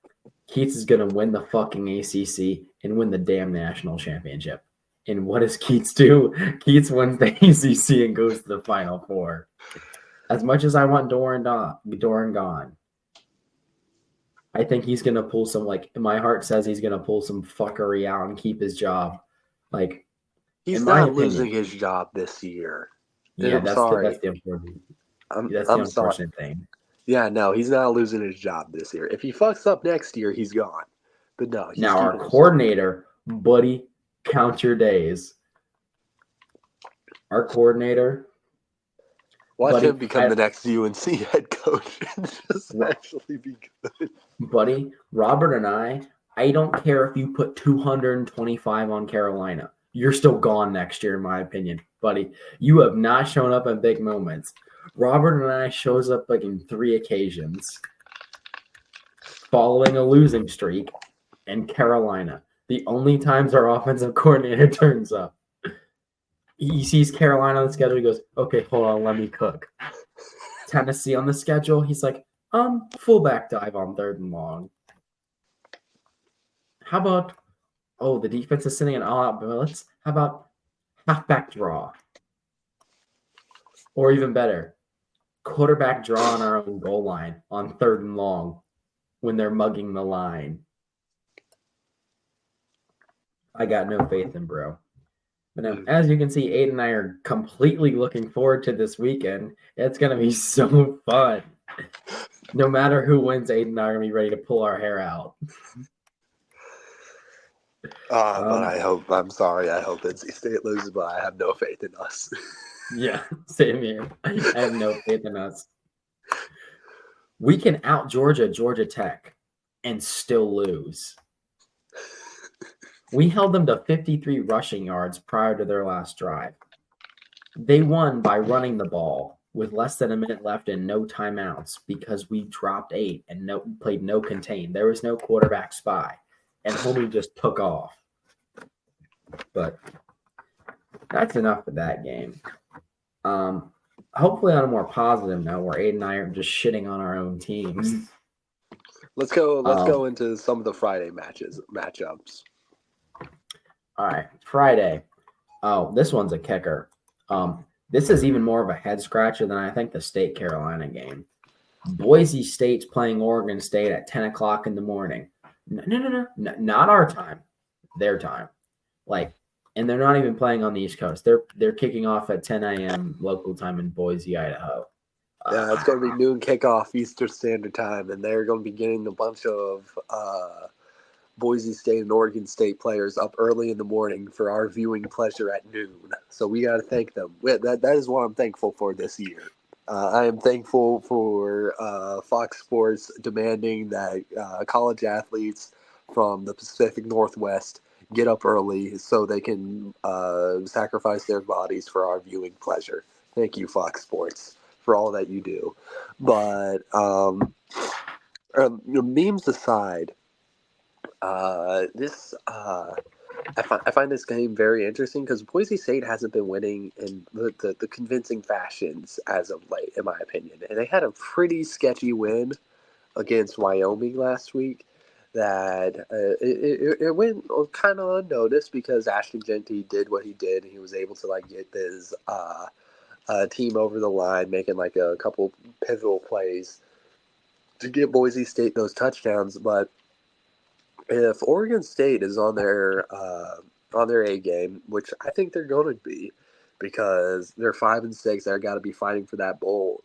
Keats is gonna win the fucking ACC and win the damn national championship. And what does Keats do? Keats wins the ACC and goes to the Final Four. As much as I want Doran gone, I think he's gonna pull some my heart says he's gonna pull some fuckery out and keep his job. He's not losing his job this year. Yeah, that's the unfortunate thing. Yeah, no, he's not losing his job this year. If he fucks up next year, he's gone. But no. Now our coordinator, buddy, count your days. Our coordinator. Watch him become the next UNC head coach and just actually be good. Buddy, Robert and I don't care if you put 225 on Carolina. You're still gone next year, in my opinion. Buddy, you have not shown up in big moments. Robert and I shows up in 3 occasions following a losing streak, and Carolina. The only times our offensive coordinator turns up. He sees Carolina on the schedule. He goes, okay, hold on, let me cook. Tennessee on the schedule. He's like, fullback dive on 3rd and long. How about, the defense is sending an all-out blitz. How about halfback draw? Or even better, quarterback draw on our own goal line on 3rd and long when they're mugging the line. I got no faith in bro. But as you can see, Aiden and I are completely looking forward to this weekend. It's going to be so fun. No matter who wins, Aiden and I are going to be ready to pull our hair out. But I hope NC State loses, but I have no faith in us. Yeah, same here. I have no faith in us. We can out Georgia Tech, and still lose. We held them to 53 rushing yards prior to their last drive. They won by running the ball with less than a minute left and no timeouts because we dropped 8 and played no contain. There was no quarterback spy, and homie just took off. But that's enough of that game. Hopefully on a more positive note, where Aiden and I are just shitting on our own teams. Let's go into some of the Friday matchups. All right, Friday. Oh, this one's a kicker. This is even more of a head scratcher than I think the State Carolina game. Boise State's playing Oregon State at 10 o'clock in the morning. No, not our time, their time. And they're not even playing on the East Coast. They're kicking off at 10 a.m. local time in Boise, Idaho. Yeah, it's going to be noon kickoff Eastern Standard Time, and they're going to be getting a bunch of Boise State and Oregon State players up early in the morning for our viewing pleasure at noon. So we got to thank them. That is what I'm thankful for this year. I am thankful for Fox Sports demanding that college athletes from the Pacific Northwest get up early so they can sacrifice their bodies for our viewing pleasure. Thank you, Fox Sports, for all that you do. But memes aside, I find this game very interesting because Boise State hasn't been winning in the convincing fashions as of late, in my opinion. And they had a pretty sketchy win against Wyoming last week that it went kind of unnoticed because Ashton Genty did what he did. And he was able to get his team over the line, making a couple pivotal plays to get Boise State those touchdowns. But if Oregon State is on their A game, which I think they're going to be, because they're 5-6, they're got to be fighting for that bowl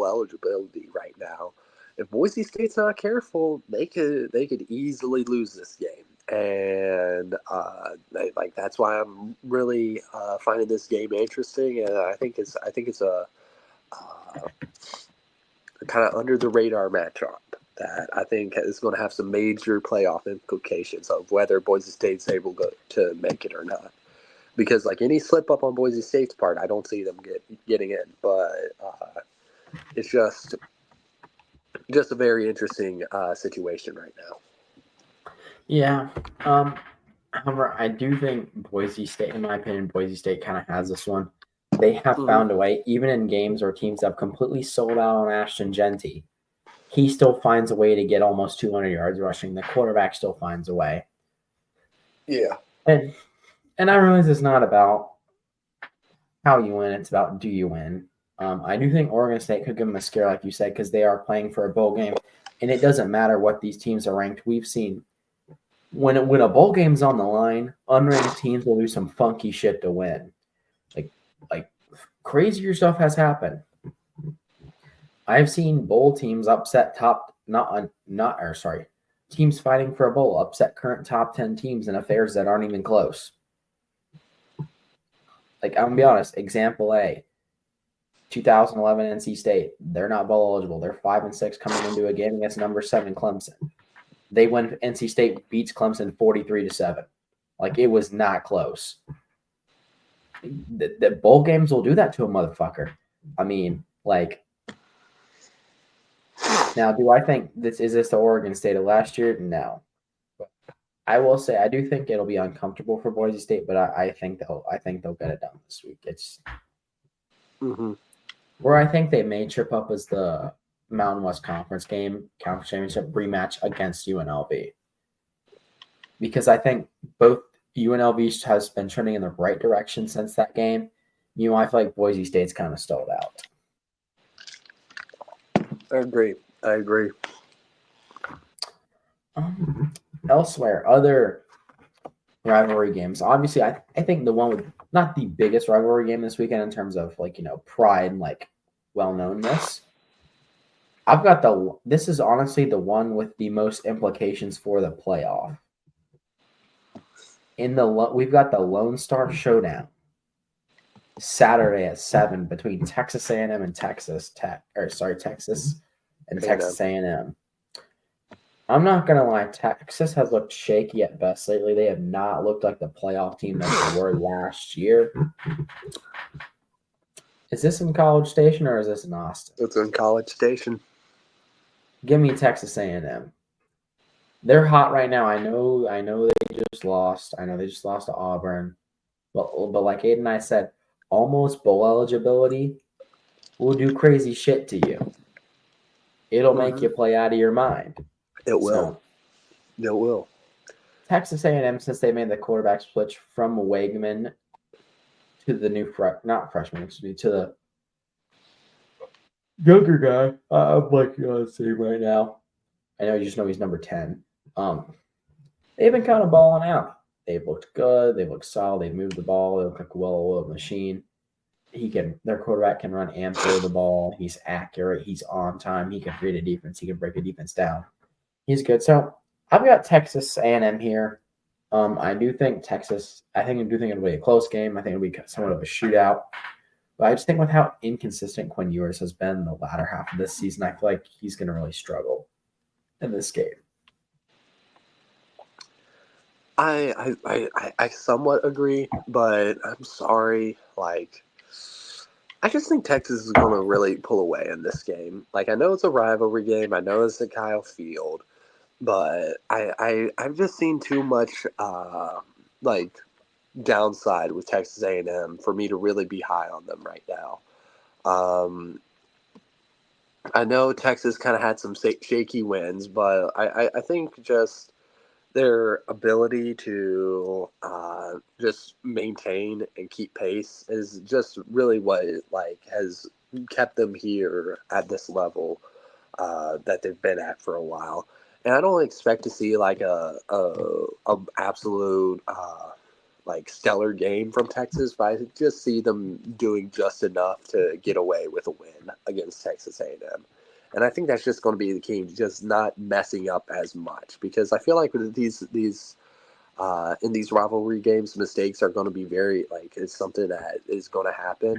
eligibility right now. If Boise State's not careful, they could easily lose this game, and that's why I'm really finding this game interesting, and I think it's a kind of under the radar matchup that I think is going to have some major playoff implications of whether Boise State's able to make it or not. Because any slip up on Boise State's part, I don't see them getting in. But it's just a very interesting situation right now. Yeah. However, I do think Boise State, in my opinion, Boise State kind of has this one. They have found a way, even in games where teams have completely sold out on Ashton Genty, he still finds a way to get almost 200 yards rushing. The quarterback still finds a way. Yeah. And I realize it's not about how you win. It's about do you win. I do think Oregon State could give them a scare, like you said, because they are playing for a bowl game. And it doesn't matter what these teams are ranked. We've seen when a bowl game's on the line, unranked teams will do some funky shit to win. Like crazier stuff has happened. I've seen bowl teams upset teams fighting for a bowl upset current top 10 teams in affairs that aren't even close. I'm gonna be honest. Example A, 2011 NC State. They're not bowl eligible. They're 5-6 coming into a game against number 7 Clemson. They win. NC State beats Clemson 43-7. It was not close. The bowl games will do that to a motherfucker. I mean, now, do I think is this the Oregon State of last year? No. I will say I do think it'll be uncomfortable for Boise State, but I think they'll get it done this week. It's where I think they may trip up is the Mountain West Conference championship rematch against UNLV, because I think both UNLV has been trending in the right direction since that game. I feel like Boise State's kind of stalled out. I agree. Elsewhere, other rivalry games. Obviously, I think the one with not the biggest rivalry game this weekend in terms of pride and well-knownness. This is honestly the one with the most implications for the playoff. We've got the Lone Star Showdown Saturday at 7 between Texas A&M and Texas and Texas A&M. I'm not gonna lie, Texas has looked shaky at best lately. They have not looked like the playoff team that they were last year. Is this in College Station or is this in Austin? It's in College Station. Give me Texas A&M. They're hot right now. I know they just lost. I know they just lost to Auburn. But like Aiden and I said, almost bowl eligibility will do crazy shit to you. It'll make you play out of your mind. It will. It will. Texas A&M, since they made the quarterback switch from Wegman to the new to the younger guy. I'm blanking on his name right now. I know you just know he's number 10. They've been kind of balling out. They've looked good. They've looked solid. They've moved the ball. They look like a well-oiled machine. Their quarterback can run and throw the ball. He's accurate. He's on time. He can read a defense. He can break a defense down. He's good. So I've got Texas A&M here. I do think it'll be a close game. I think it'll be somewhat of a shootout. But I just think with how inconsistent Quinn Ewers has been in the latter half of this season, I feel like he's going to really struggle in this game. I somewhat agree, but I'm sorry. I just think Texas is going to really pull away in this game. I know it's a rivalry game. I know it's at Kyle Field, but I've just seen too much downside with Texas A&M for me to really be high on them right now. I know Texas kind of had some shaky wins, but I think just their ability to just maintain and keep pace is just really what has kept them here at this level that they've been at for a while. And I don't expect to see a absolute stellar game from Texas, but I just see them doing just enough to get away with a win against Texas A&M. And I think that's just going to be the key, just not messing up as much, because I feel like with these in these rivalry games, mistakes are going to be very it's something that is going to happen.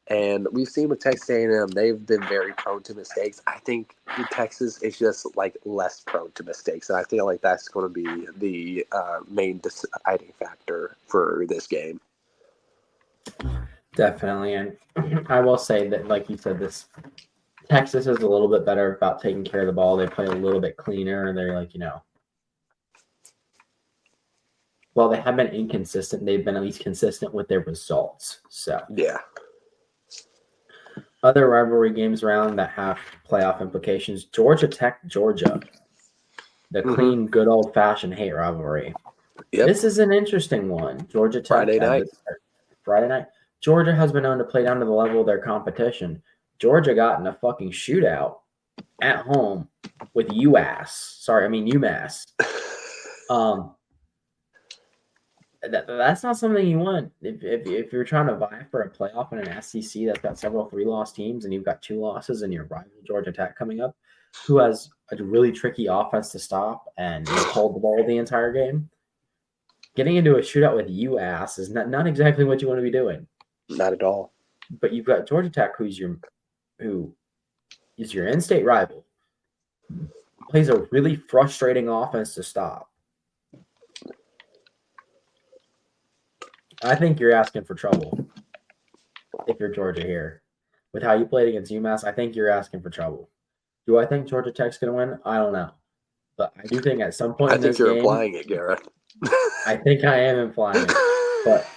And we've seen with Texas A&M, they've been very prone to mistakes. I think Texas is just less prone to mistakes, and I feel like that's going to be the main deciding factor for this game. Definitely, and I will say that, like you said, Texas is a little bit better about taking care of the ball. They play a little bit cleaner, and they're while they have been inconsistent, they've been at least consistent with their results. So yeah. Other rivalry games around that have playoff implications: Georgia Tech, Georgia, the clean, good old-fashioned hate rivalry. Yep. This is an interesting one. Georgia Tech Friday night. Georgia has been known to play down to the level of their competition. Georgia got in a fucking shootout at home with UMass. That's not something you want if you're trying to vie for a playoff in an SEC that's got several 3-loss teams, and you've got 2 losses and your rival Georgia Tech coming up, who has a really tricky offense to stop and hold the ball the entire game. Getting into a shootout with UMass is not exactly what you want to be doing. Not at all. But you've got Georgia Tech, who is your in-state rival, plays a really frustrating offense to stop. I think you're asking for trouble if you're Georgia here. With how you played against UMass, I think you're asking for trouble. Do I think Georgia Tech's going to win? I don't know. But I do think at some point I in think this you're game, implying it, Gareth. I think I am implying it. But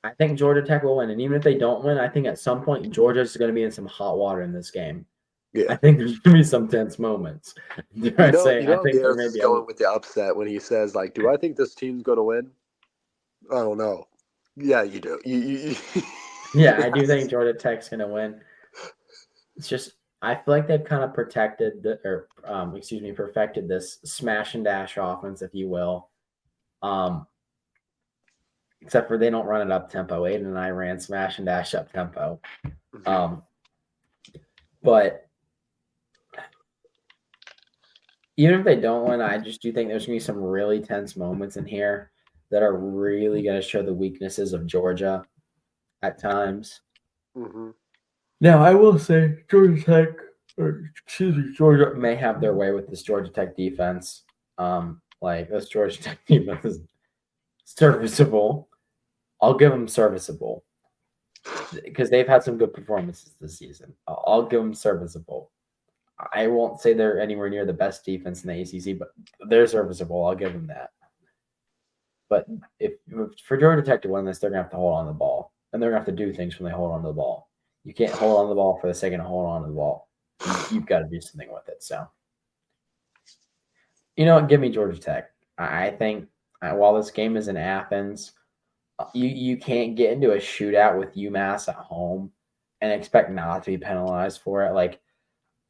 I think Georgia Tech will win. And even if they don't win, I think at some point Georgia is going to be in some hot water in this game. Yeah. I think there's going to be some tense moments. I think there Gareth may is be going with the upset when he says, like, do I think this team's going to win? I don't know. Yeah, you do. Yeah, I do think Georgia Tech's going to win. It's just I feel like they've kind of perfected this smash and dash offense, if you will. Except for they don't run it up tempo. Aiden and I ran smash and dash up tempo. But even if they don't win, I just do think there's going to be some really tense moments in here that are really going to show the weaknesses of Georgia at times. Now, I will say Georgia may have their way with this Georgia Tech defense. This Georgia Tech defense is serviceable. I'll give them serviceable because they've had some good performances this season. I'll give them serviceable. I won't say they're anywhere near the best defense in the ACC, but they're serviceable. I'll give them that. But if for Georgia Tech to win this, they're going to have to hold on to the ball. And they're going to have to do things when they hold on to the ball. You can't hold on to the ball for the sake of holding on to the ball. You've got to do something with it. So, you know what? Give me Georgia Tech. I think while this game is in Athens, you can't get into a shootout with UMass at home and expect not to be penalized for it. Like,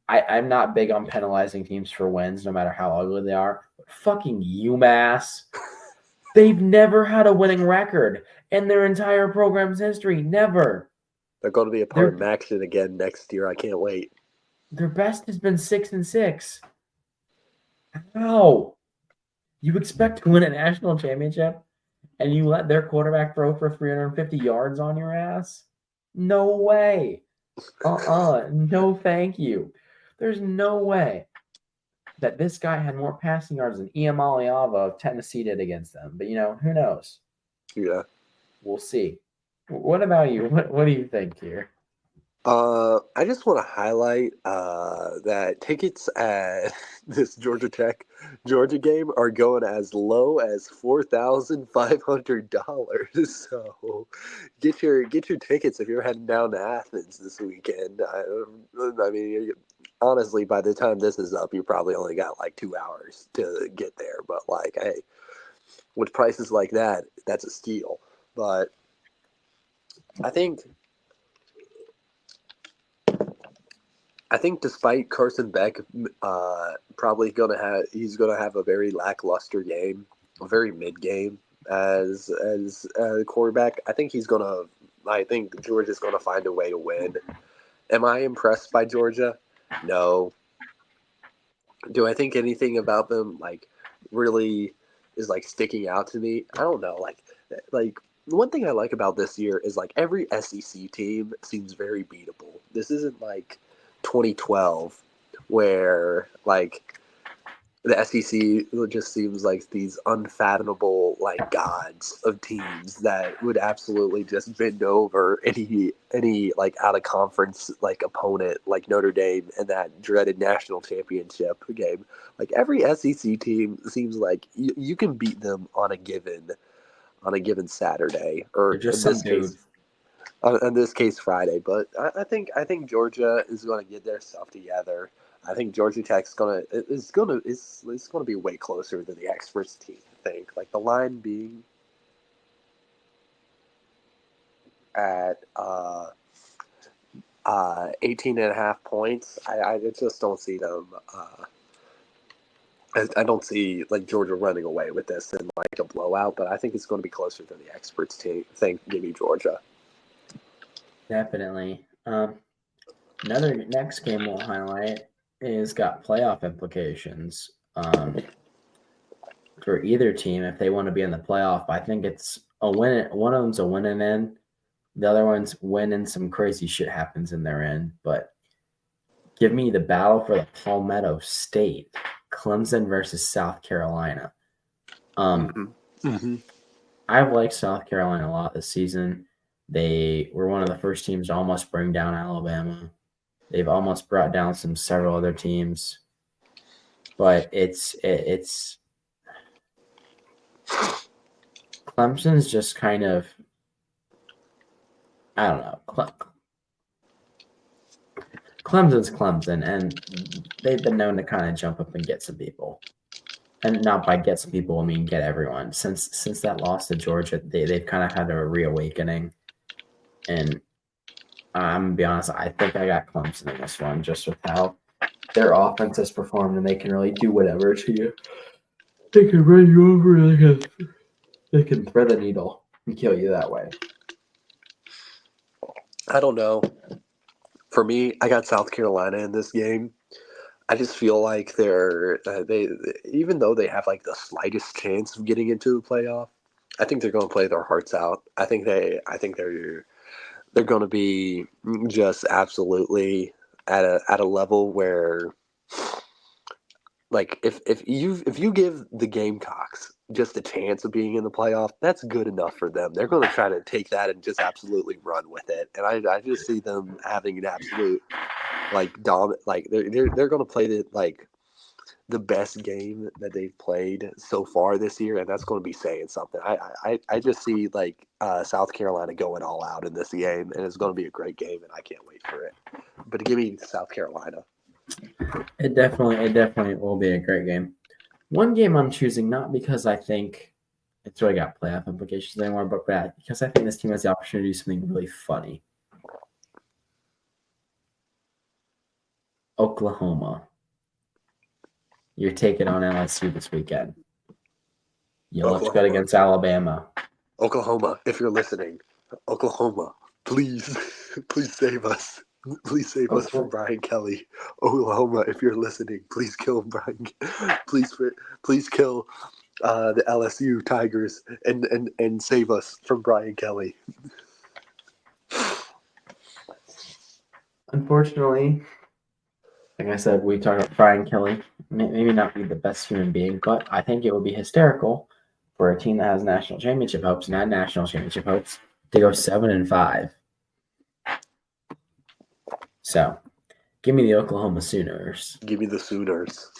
I'm not big on penalizing teams for wins, no matter how ugly they are. But fucking UMass, they've never had a winning record in their entire program's history. Never. They're going to be a part of Maxon again next year. I can't wait. Their best has been 6-6. How? You expect to win a national championship and you let their quarterback throw for 350 yards on your ass? No way. No thank you. There's no way that this guy had more passing yards than Iamaleava of Tennessee did against them. But, who knows? Yeah. We'll see. What about you? What do you think here? I just want to highlight that tickets at this Georgia Tech Georgia game are going as low as $4,500. So get your tickets if you're heading down to Athens this weekend. I mean, honestly, by the time this is up, you probably only got like 2 hours to get there. But like, hey, with prices like that, that's a steal. But I think despite Carson Beck probably he's gonna have a very lackluster game, a very mid game as a quarterback. I think Georgia's gonna find a way to win. Am I impressed by Georgia? No. Do I think anything about them like really is like sticking out to me? I don't know. Like one thing I like about this year is like every SEC team seems very beatable. This isn't like 2012 where like the SEC just seems like these unfathomable like gods of teams that would absolutely just bend over any like out of conference like opponent like Notre Dame in that dreaded national championship game. Like every SEC team seems like you can beat them on a given Saturday or You're just some dude. In this case, Friday. But I think Georgia is going to get their stuff together. I think Georgia Tech's it's gonna be way closer than the experts team think. Like the line being at 18.5 points. I just don't see them. I don't see like Georgia running away with this in like a blowout. But I think it's going to be closer than the experts team think. Give me Georgia. Definitely. Another next game we'll highlight is got playoff implications for either team if they want to be in the playoff. I think it's a win. One of them's a win and in. The other one's win and some crazy shit happens in their end. But give me the battle for the Palmetto State, Clemson versus South Carolina. I've liked South Carolina a lot this season. They were one of the first teams to almost bring down Alabama. They've almost brought down several other teams. but it's Clemson's just kind of, I don't know. Clemson's Clemson, and they've been known to kind of jump up and get some people. And not by get some people, I mean get everyone. Since that loss to Georgia, they've kind of had a reawakening. And I'm gonna be honest, I think I got Clemson in this one, just with how their offense has performed, and they can really do whatever to you. They can run you over, they can thread the needle and kill you that way. I don't know. For me, I got South Carolina in this game. I just feel like they even though they have like the slightest chance of getting into the playoff, I think they're going to play their hearts out. I think they're going to be just absolutely at a level where, like, if you give the Gamecocks just a chance of being in the playoff, that's good enough for them. They're going to try to take that and just absolutely run with it. And I just see them having an absolute they're going to play the best game that they've played so far this year, and that's going to be saying something. I just see South Carolina going all out in this game, and it's going to be a great game, and I can't wait for it. But give me South Carolina. It definitely will be a great game. One game I'm choosing not because I think it's really got playoff implications anymore, but because I think this team has the opportunity to do something really funny. Oklahoma. You're taking on LSU this weekend. You looked good against Alabama. Oklahoma, if you're listening, Oklahoma, please save us. Please save us from Brian Kelly. Oklahoma, if you're listening, please kill Brian. Please kill the LSU Tigers and save us from Brian Kelly. Unfortunately, like I said, we talked about Brian Kelly. Maybe not be the best human being, but I think it would be hysterical for a team that has national championship hopes and had national championship hopes to go 7-5. So, give me the Oklahoma Sooners. Give me the Sooners.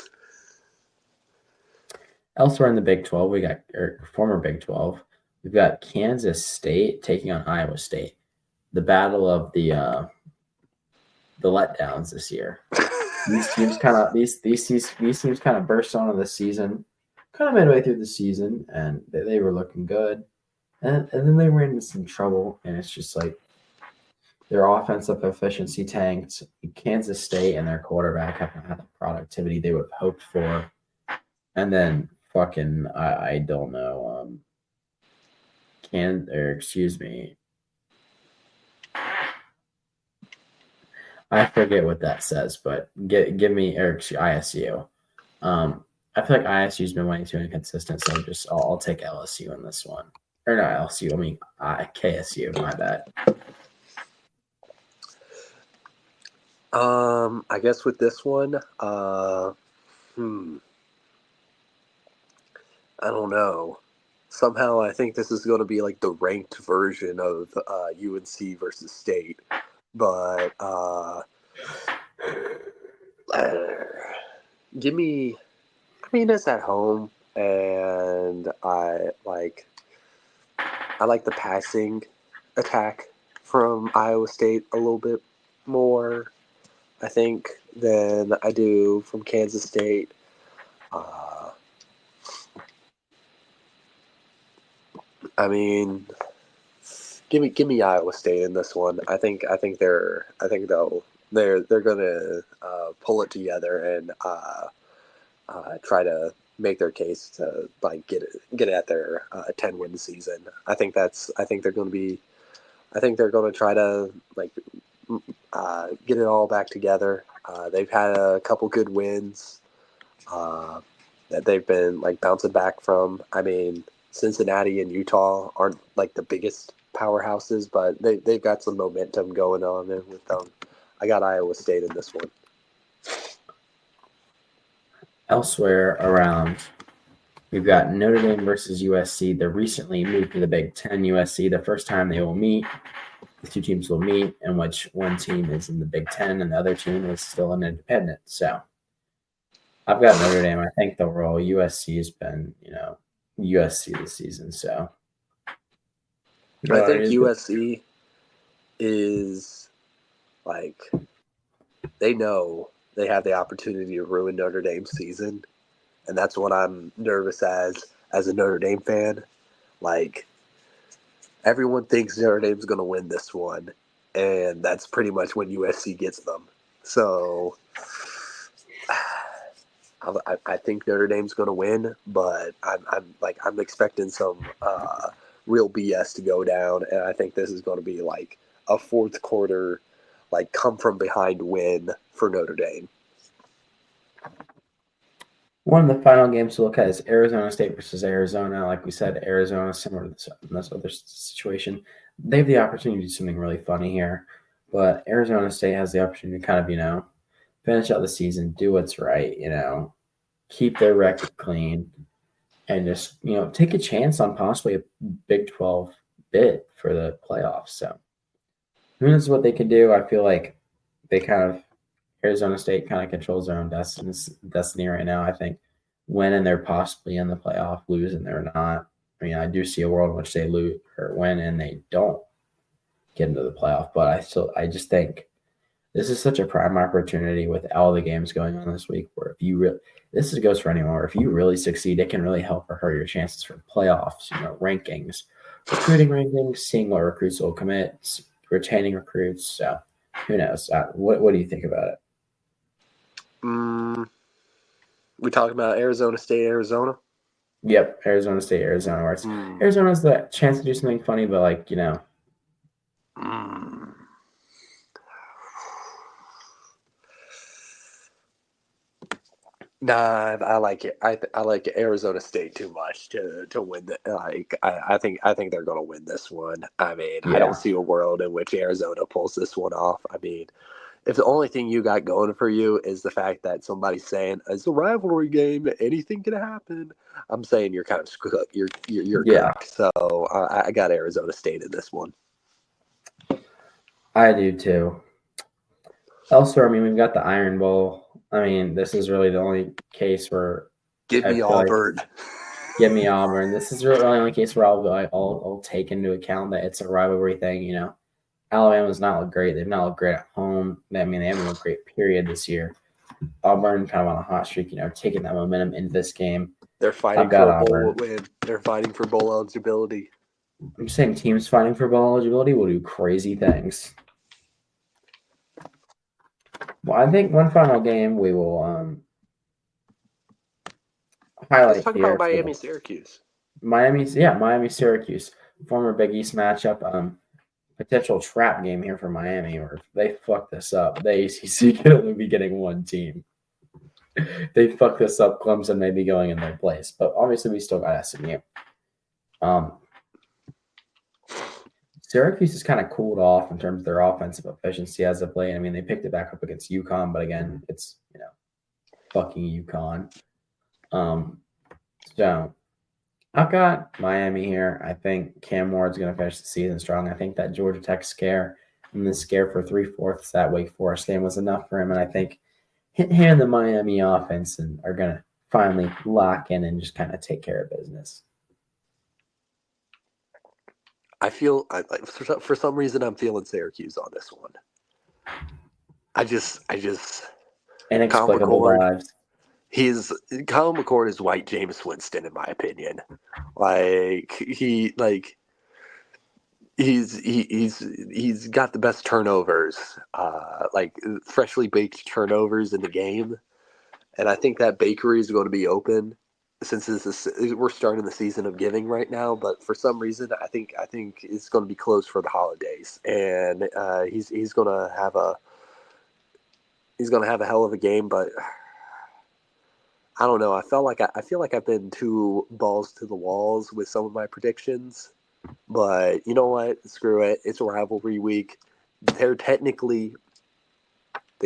Elsewhere in the Big 12, we got former Big 12. We've got Kansas State taking on Iowa State. The battle of the letdowns this year. These teams kind of burst onto the season, kind of midway through the season, and they were looking good, and then they ran into some trouble, and it's just like their offensive efficiency tanked. Kansas State and their quarterback haven't had the productivity they would have hoped for, and then fucking I don't know I forget what that says, but give me ISU. I feel like ISU's been way too inconsistent, so I'll take LSU in this one. Or not LSU, I mean KSU. My bad. I guess with this one, I don't know. Somehow I think this is going to be like the ranked version of UNC versus State. But give me, it's at home, and I like the passing attack from Iowa State a little bit more, I think, than I do from Kansas State. Give me Iowa State in this one. I think they're gonna pull it together and try to make their case to like get it at their 10-win season. I think they're going to try to like get it all back together. They've had a couple good wins that they've been like bouncing back from. I mean, Cincinnati and Utah aren't like the biggest powerhouses, but they've got some momentum going on with them. I got Iowa State in this one. Elsewhere around, we've got Notre Dame versus USC. They recently moved to the Big Ten. USC, the first time they will meet, the two teams will meet, in which one team is in the Big Ten and the other team is still an independent. So, I've got Notre Dame. I think they'll roll. USC has been, USC this season. So I think USC is like they know they have the opportunity to ruin Notre Dame's season, and that's what I'm nervous as a Notre Dame fan. Like everyone thinks Notre Dame's going to win this one, and that's pretty much when USC gets them. So I think Notre Dame's going to win, but I'm expecting some real BS to go down, and I think this is going to be like a fourth quarter, like come from behind win for Notre Dame. One of the final games to look at is Arizona State versus Arizona. Like we said, Arizona, similar to this other situation, they have the opportunity to do something really funny here. But Arizona State has the opportunity to kind of, finish out the season, do what's right, keep their record clean, and just, take a chance on possibly a Big 12 bid for the playoffs. So who knows what they can do? I feel like Arizona State kind of controls their own destiny right now. I think winning, they're possibly in the playoff, losing, they're not. I mean, I do see a world in which they lose or win and they don't get into the playoff, but I just think this is such a prime opportunity with all the games going on this week. Where if you goes for anyone, where if you really succeed, it can really help or hurt your chances for playoffs, rankings, recruiting rankings, seeing what recruits will commit, retaining recruits. So who knows? What do you think about it? We talking about Arizona State, Arizona? Yep, Arizona State, Arizona. Where it's Arizona's the chance to do something funny, but Nah, I like it. I like Arizona State too much to win the I think they're gonna win this one. I mean, I don't see a world in which Arizona pulls this one off. I mean, if the only thing you got going for you is the fact that somebody's saying it's a rivalry game, anything can happen. I'm saying you're kind of cooked. You're cooked. So I got Arizona State in this one. I do too. Elsewhere, I mean, we've got the Iron Bowl. I mean, this is really the only case where give me Auburn. Give me Auburn. This is really the only case where I'll take into account that it's a rivalry thing. Alabama's not looked great. They've not looked great at home. I mean, they haven't looked great, period, this year. Auburn kind of on a hot streak, taking that momentum into this game. They're fighting for a bowl win. They're fighting for bowl eligibility. I'm saying teams fighting for bowl eligibility will do crazy things. Well, I think one final game we will highlight. Let's talk about Miami-Syracuse. Miami-Syracuse, former Big East matchup. Potential trap game here for Miami, or if they fuck this up, the ACC could only be getting one team. They fuck this up, Clemson may be going in their place, but obviously we still got SMU. Syracuse has kind of cooled off in terms of their offensive efficiency as of late. I mean, they picked it back up against UConn, but again, it's fucking UConn. So I've got Miami here. I think Cam Ward's going to finish the season strong. I think that Georgia Tech scare and the scare for 3/4 that Wake Forest game was enough for him, and I think him and the Miami offense are going to finally lock in and just kind of take care of business. I feel for some reason I'm feeling Syracuse on this one. I just inexplicable vibes. Colin McCord is white Jameis Winston in my opinion. He's got the best turnovers, freshly baked turnovers in the game, and I think that bakery is going to be open. Since we're starting the season of giving right now, but for some reason I think it's going to be closed for the holidays, and he's going to have a hell of a game. But I don't know. I feel like I've been too balls to the walls with some of my predictions, but you know what? Screw it. It's a rivalry week. They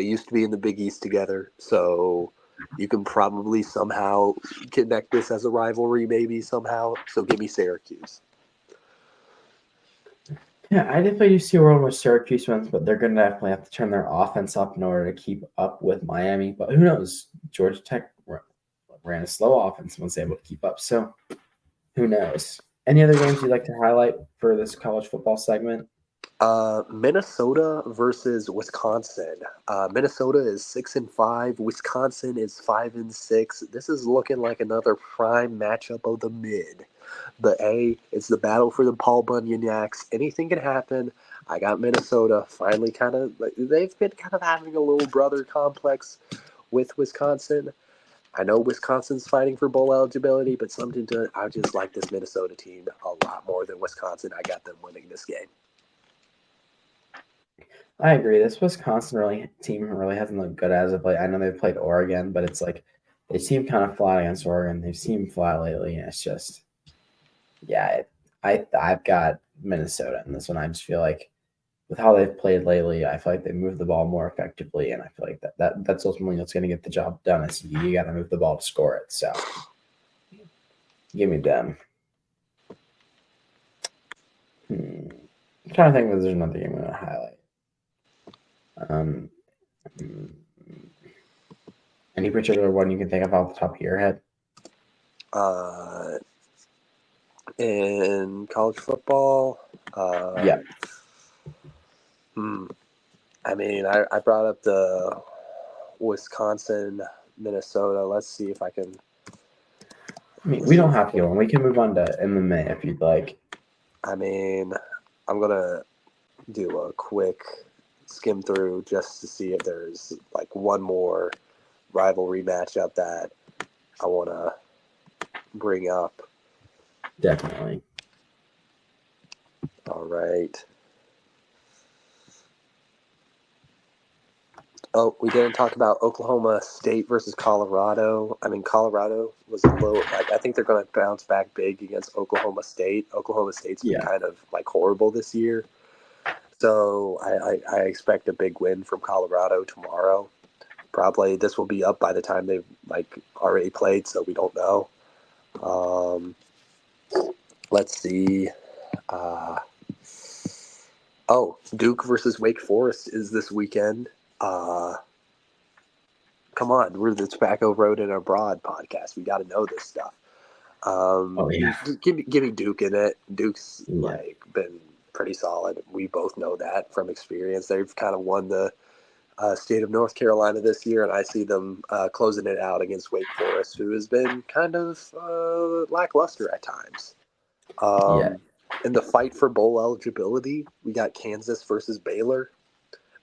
used to be in the Big East together, so. You can probably somehow connect this as a rivalry, maybe somehow. So give me Syracuse. Yeah, I definitely do see a world where Syracuse wins, but they're going to definitely have to turn their offense up in order to keep up with Miami. But who knows? Georgia Tech ran a slow offense and was able to keep up. So who knows? Any other games you'd like to highlight for this college football segment? Minnesota versus Wisconsin. Minnesota is 6-5. Wisconsin is 5-6. This is looking like another prime matchup of the mid. It's the battle for the Paul Bunyaniacs. Anything can happen. I got Minnesota finally they've been kind of having a little brother complex with Wisconsin. I know Wisconsin's fighting for bowl eligibility, but I just like this Minnesota team a lot more than Wisconsin. I got them winning this game. I agree. This Wisconsin team really hasn't looked good as of late. I know they've played Oregon, but it's like they seem kind of flat against Oregon. They've seemed flat lately, and it's just, yeah. I've got Minnesota in this one. I just feel like with how they've played lately, I feel like they move the ball more effectively, and I feel like that's ultimately what's going to get the job done. Is you got to move the ball to score it. So give me them. I'm trying to think if there's another game I'm going to highlight. Any particular one you can think of off the top of your head? In college football, Yeah. I mean, I brought up the Wisconsin, Minnesota. Let's see if I can. I mean, we don't have to go on. We can move on to MMA if you'd like. I mean, I'm gonna do a quick skim through just to see if there's like one more rivalry matchup that I want to bring up. Definitely. All right. Oh, we didn't talk about Oklahoma State versus Colorado. I mean, Colorado was a little I think they're going to bounce back big against Oklahoma State. Oklahoma State's been kind of like horrible this year. So I expect a big win from Colorado tomorrow. Probably this will be up by the time they've like already played, so we don't know. Let's see. Duke versus Wake Forest is this weekend. Come on, we're the Tobacco Road and Abroad podcast. We got to know this stuff. Give me Duke in it. Duke's been pretty solid. We both know that from experience. They've kind of won the state of North Carolina this year, and I see them closing it out against Wake Forest, who has been kind of lackluster at times. In the fight for bowl eligibility, we got Kansas versus Baylor.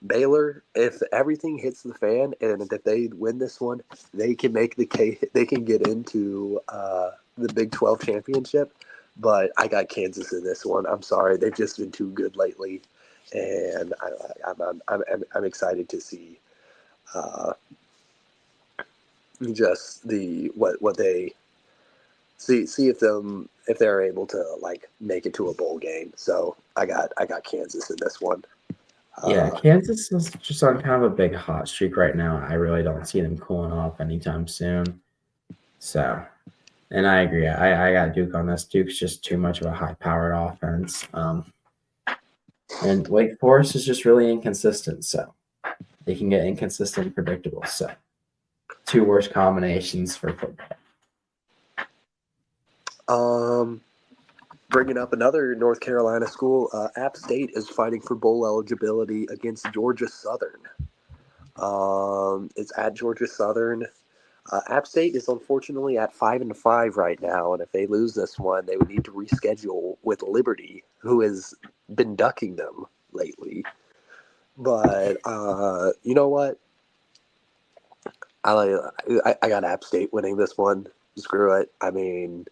Baylor, if everything hits the fan and if they win this one, they can make the case. They can get into the Big 12 championship. But I got Kansas in this one. I'm sorry, they've just been too good lately, and I'm excited to see just what they see if they're able to like make it to a bowl game. So I got Kansas in this one. Kansas is just on kind of a big hot streak right now. I really don't see them cooling off anytime soon. So, and I agree. I got Duke on this. Duke's just too much of a high-powered offense. And Wake Forest is just really inconsistent. So they can get inconsistent and predictable. So two worst combinations for football. Bringing up another North Carolina school, App State is fighting for bowl eligibility against Georgia Southern. It's at Georgia Southern. App State is unfortunately at 5-5 right now, and if they lose this one, they would need to reschedule with Liberty, who has been ducking them lately. But you know what? I got App State winning this one. Screw it. I mean,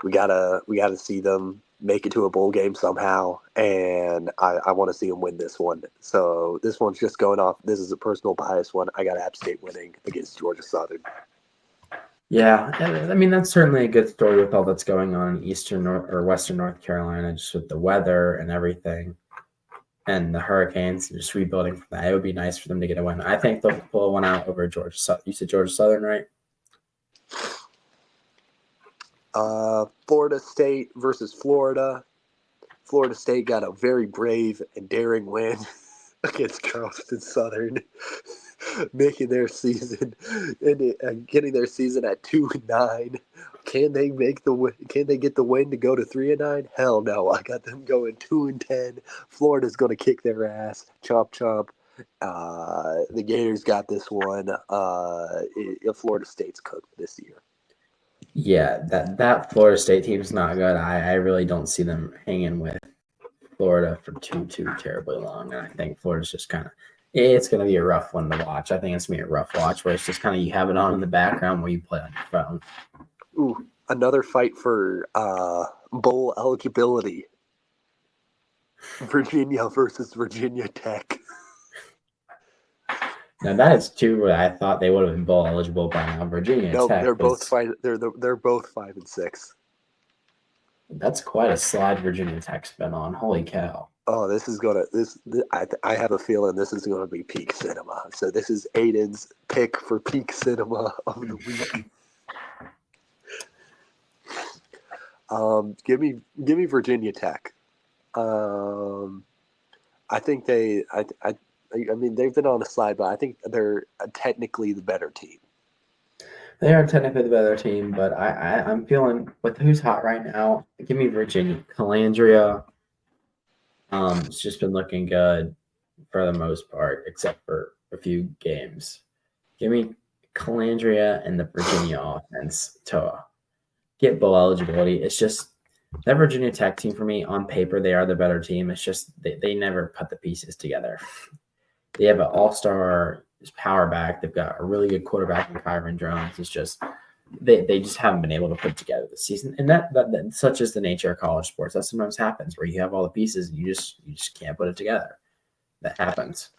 we gotta see them make it to a bowl game somehow, and I want to see them win this one. So this one's just going off. This is a personal bias one. I got App State winning against Georgia Southern. Yeah, I mean that's certainly a good story with all that's going on in Eastern or Western North Carolina, just with the weather and everything, and the hurricanes, just rebuilding from that. It would be nice for them to get a win. I think they'll pull one out over Georgia. You said Georgia Southern, right? Florida State versus Florida. Florida State got a very brave and daring win against Charleston Southern. making their season and getting their season at 2-9. Can they make the win? Can they get the win to go to 3-9? Hell no! I got them going 2-10. Florida's going to kick their ass. Chomp chomp. The Gators got this one. Florida State's cooked this year. Yeah, that Florida State team's not good. I really don't see them hanging with Florida for too terribly long. And I think Florida's just kind of it's going to be a rough one to watch. I think it's going to be a rough watch where it's just kind of you have it on in the background where you play on your phone. Ooh, another fight for bowl eligibility. Virginia versus Virginia Tech. Now that is two I thought they would have been bowl eligible by now. Virginia No, Tech they're both was, five. They're both 5-6. that's quite a slide Virginia Tech's been on. Holy cow. Oh, this is gonna I have a feeling this is gonna be peak cinema. So this is Aiden's pick for peak cinema of the week. Give me Virginia Tech. I think I mean they've been on a slide, but I think they're technically the better team. They are technically the better team, but I'm feeling with who's hot right now. Give me Virginia. Calandria. It's just been looking good for the most part, except for a few games. Give me Calandria and the Virginia offense to get bowl eligibility. It's just that Virginia Tech team for me on paper, they are the better team. It's just they never put the pieces together. They have an all-star power back. They've got a really good quarterback in Kyron Jones. It's just they just haven't been able to put it together this season. And that such is the nature of college sports. That sometimes happens where you have all the pieces and you just can't put it together. That happens.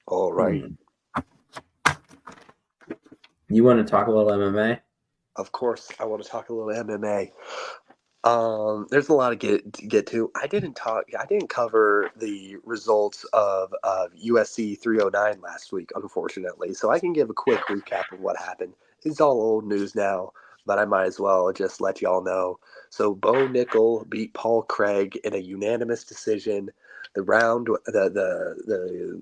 All right. You want to talk a little MMA? Of course, I want to talk a little MMA. There's a lot to get to. I didn't cover the results of USC 309 last week, unfortunately. So I can give a quick recap of what happened. It's all old news now, but I might as well just let y'all know. So Bo Nickel beat Paul Craig in a unanimous decision. The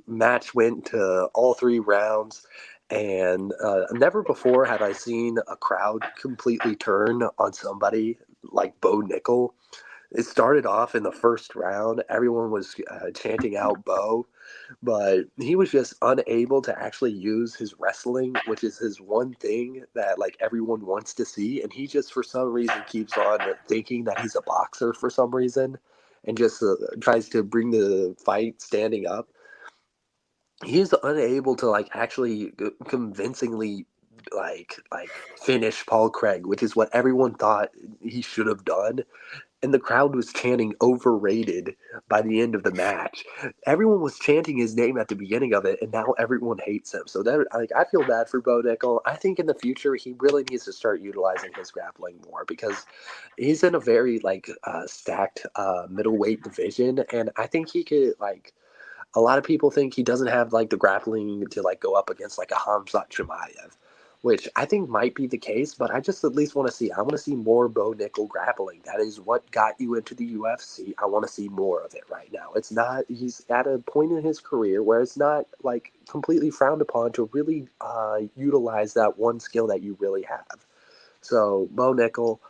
match went to all 3 rounds. And never before have I seen a crowd completely turn on somebody like Bo Nickel. It started off in the first round. Everyone was chanting out Bo, but he was just unable to actually use his wrestling, which is his one thing that like everyone wants to see. And he just for some reason keeps on thinking that he's a boxer for some reason and just tries to bring the fight standing up. He's unable to like actually convincingly like finish Paul Craig, which is what everyone thought he should have done. And the crowd was chanting overrated by the end of the match. Everyone was chanting his name at the beginning of it, and now everyone hates him. So that I feel bad for Bo Nickel. I think in the future he really needs to start utilizing his grappling more because he's in a very stacked middleweight division, and I think he could a lot of people think he doesn't have the grappling to go up against a Hamzat Chimaev, which I think might be the case, but I just at least want to see. I want to see more Bo Nickel grappling. That is what got you into the UFC. I want to see more of it right now. It's not. He's at a point in his career where it's not completely frowned upon to really utilize that one skill that you really have. So Bo Nickel,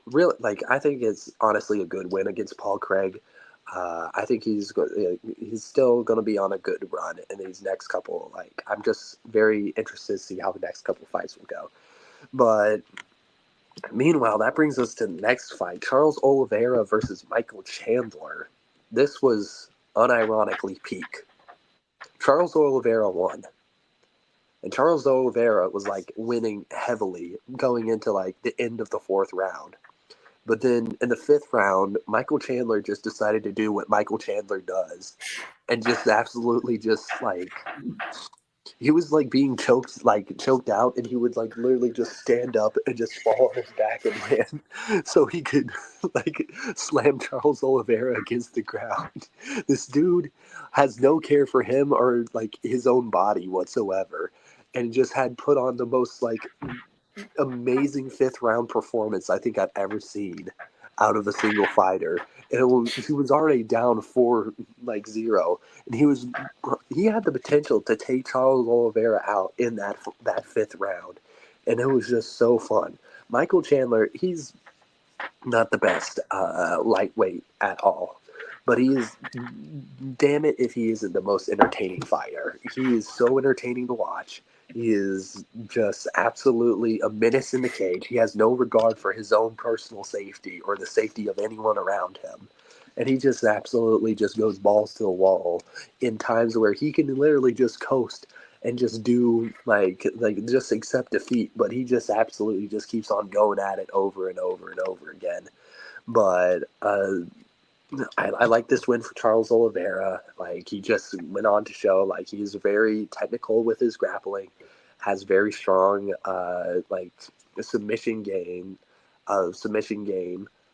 really I think it's honestly a good win against Paul Craig. I think he's still going to be on a good run in these next couple. I'm just very interested to see how the next couple fights will go. But meanwhile, that brings us to the next fight: Charles Oliveira versus Michael Chandler. This was unironically peak. Charles Oliveira won, and Charles Oliveira was winning heavily going into the end of the 4th round. But then in the 5th round, Michael Chandler just decided to do what Michael Chandler does. And just absolutely he was being choked out, and he would literally just stand up and just fall on his back and land so he could slam Charles Oliveira against the ground. This dude has no care for him or his own body whatsoever, and just had put on the most amazing 5th round performance I think I've ever seen out of a single fighter. he was already down 4-0, and he had the potential to take Charles Oliveira out in that fifth round, and it was just so fun. Michael Chandler, he's not the best lightweight at all, but he is, damn it if he isn't the most entertaining fighter. He is so entertaining to watch. He is just absolutely a menace in the cage. He has no regard for his own personal safety or the safety of anyone around him. And he just absolutely just goes balls to the wall in times where he can literally just coast and just do like just accept defeat, but he just absolutely just keeps on going at it over and over and over again. But I like this win for Charles Oliveira. Like, he just went on to show like he's very technical with his grappling, has very strong like submission game,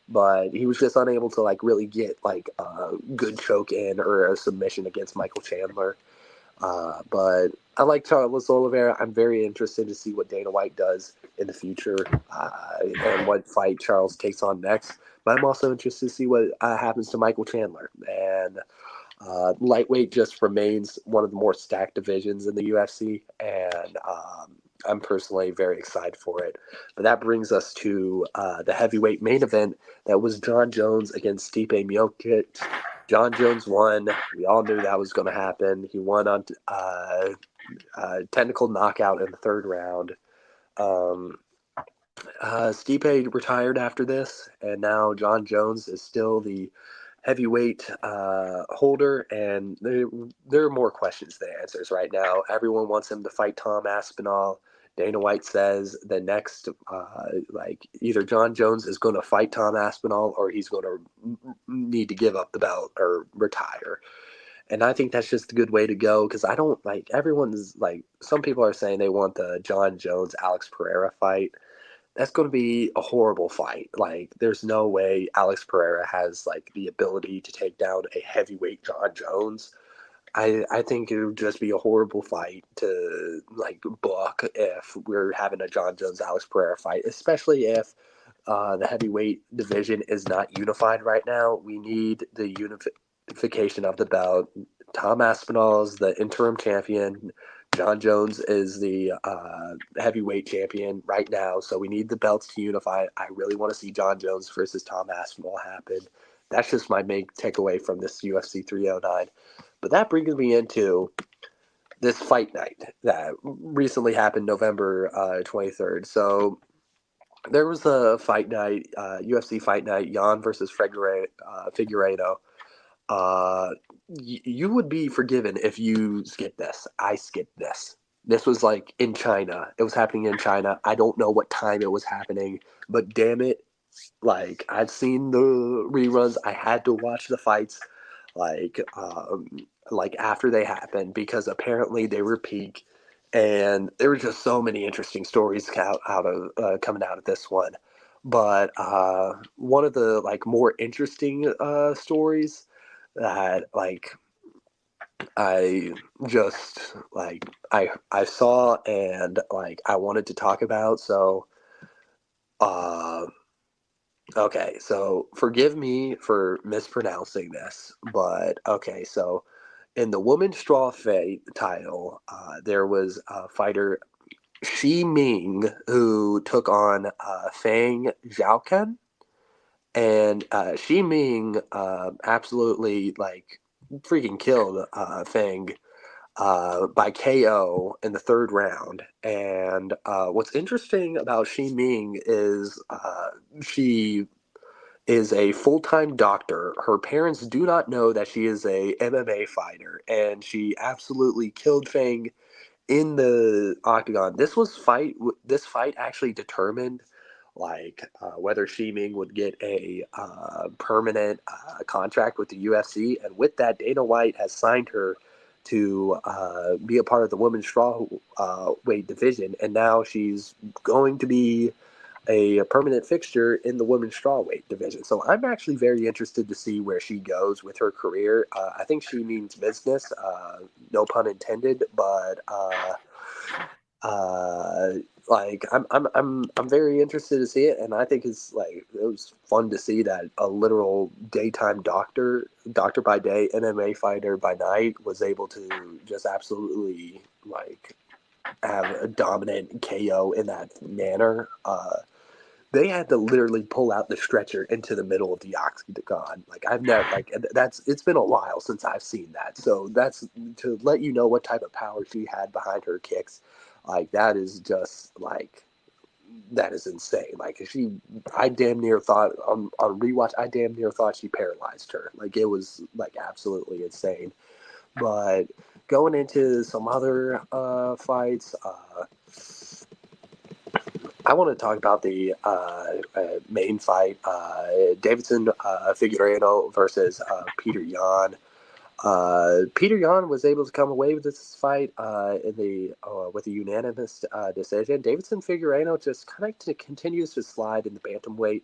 but he was just unable to like really get like a good choke in or a submission against Michael Chandler. But I like Charles Oliveira. I'm very interested to see what Dana White does in the future and what fight Charles takes on next. But I'm also interested to see what happens to Michael Chandler. And lightweight just remains one of the more stacked divisions in the UFC, and I'm personally very excited for it. But that brings us to the heavyweight main event that was John Jones against Stipe Miocic. John Jones won. We all knew that was going to happen. He won on technical knockout in the third round. Stipe retired after this, and now John Jones is still the heavyweight holder, and there are more questions than answers right now. Everyone wants him to fight Tom Aspinall. Dana White says the next, either John Jones is going to fight Tom Aspinall or he's going to need to give up the belt or retire. And I think that's just a good way to go, because I don't like, everyone's like, some people are saying they want the John Jones Alex Pereira fight. That's going to be a horrible fight. Like, there's no way Alex Pereira has like the ability to take down a heavyweight John Jones. I think it would just be a horrible fight to like book if we're having a John Jones Alex Pereira fight, especially if the heavyweight division is not unified right now. We need the unification of the belt. Tom Aspinall is the interim champion. John Jones is the heavyweight champion right now, so we need the belts to unify. I really want to see John Jones versus Tom Aspinall happen. That's just my main takeaway from this UFC 309. But that brings me into this fight night that recently happened November 23rd. So there was a fight night, UFC fight night, Jan versus Figueiredo. You would be forgiven if you skipped this. I skipped this. This was like in China. It was happening in China. I don't know what time it was happening, but damn it, like, I've seen the reruns. I had to watch the fights, like after they happened, because apparently they were peak, and there were just so many interesting stories coming out of this one. But one of the like more interesting stories that like I just like I saw and like I wanted to talk about. So uh okay, so forgive me for mispronouncing this, but okay, so in the women's straw fight title, there was a fighter Shi Ming who took on Fang Zhaoken, and Shi Ming absolutely like freaking killed Fang by KO in the third round. And what's interesting about Shi Ming is she is a full-time doctor. Her parents do not know that she is a MMA fighter, and she absolutely killed Fang in the octagon. This fight actually determined like whether Shi Ming would get a permanent contract with the UFC, and with that, Dana White has signed her to be a part of the women's straw weight division, and now she's going to be a permanent fixture in the women's strawweight division. So I'm actually very interested to see where she goes with her career. I think she means business, no pun intended, but I'm very interested to see it, and I think it was fun to see that a literal daytime doctor by day, MMA fighter by night, was able to just absolutely have a dominant KO in that manner. They had to literally pull out the stretcher into the middle of the octagon. I've never it's been a while since I've seen that. So that's to let you know what type of power she had behind her kicks. That is just that is insane. I damn near thought on rewatch, I damn near thought she paralyzed her. It was absolutely insane. But going into some other fights, I want to talk about the main fight, Davidson Figueiredo versus Peter Yan. Peter Yan was able to come away with this fight with a unanimous decision. Davidson Figueiredo just kind of continues to slide in the bantamweight.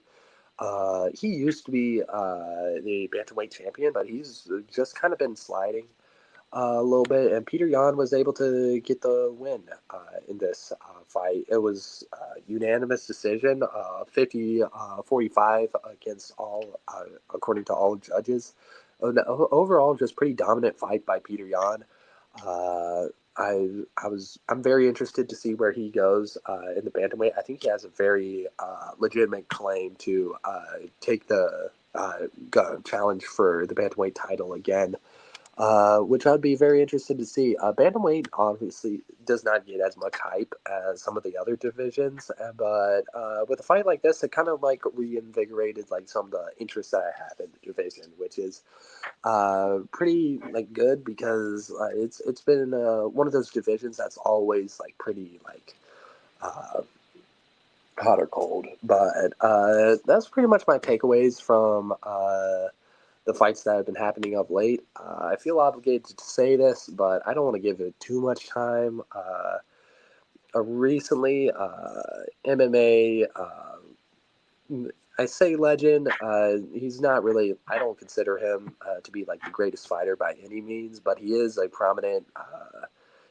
He used to be the bantamweight champion, but he's just kind of been sliding a little bit, and Peter Yan was able to get the win in this fight. It was a unanimous decision, 50-45 against all, according to all judges. Overall, just pretty dominant fight by Peter Yan. I'm very interested to see where he goes in the bantamweight. I think he has a very legitimate claim to take the challenge for the bantamweight title again. Which I'd be very interested to see. Bantamweight obviously does not get as much hype as some of the other divisions, but with a fight like this, it kind of reinvigorated some of the interest that I have in the division, which is pretty good because it's been one of those divisions that's always pretty hot or cold. But that's pretty much my takeaways from the fights that have been happening of late. I feel obligated to say this, but I don't want to give it too much time. Recently, MMA, I say legend. He's not really, I don't consider him to be the greatest fighter by any means, but he is a prominent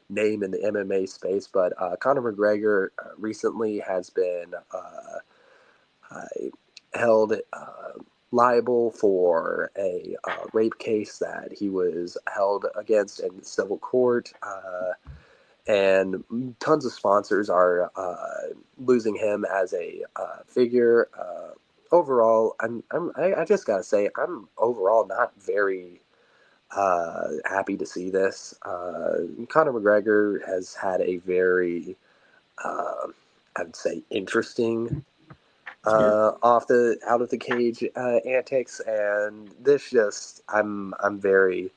name in the MMA space. But Conor McGregor recently has been held liable for a rape case that he was held against in civil court, and tons of sponsors are losing him as a figure. Overall, I just gotta say I'm overall not very happy to see this. Conor McGregor has had a very, I'd say, interesting out of the cage antics, and this just I'm very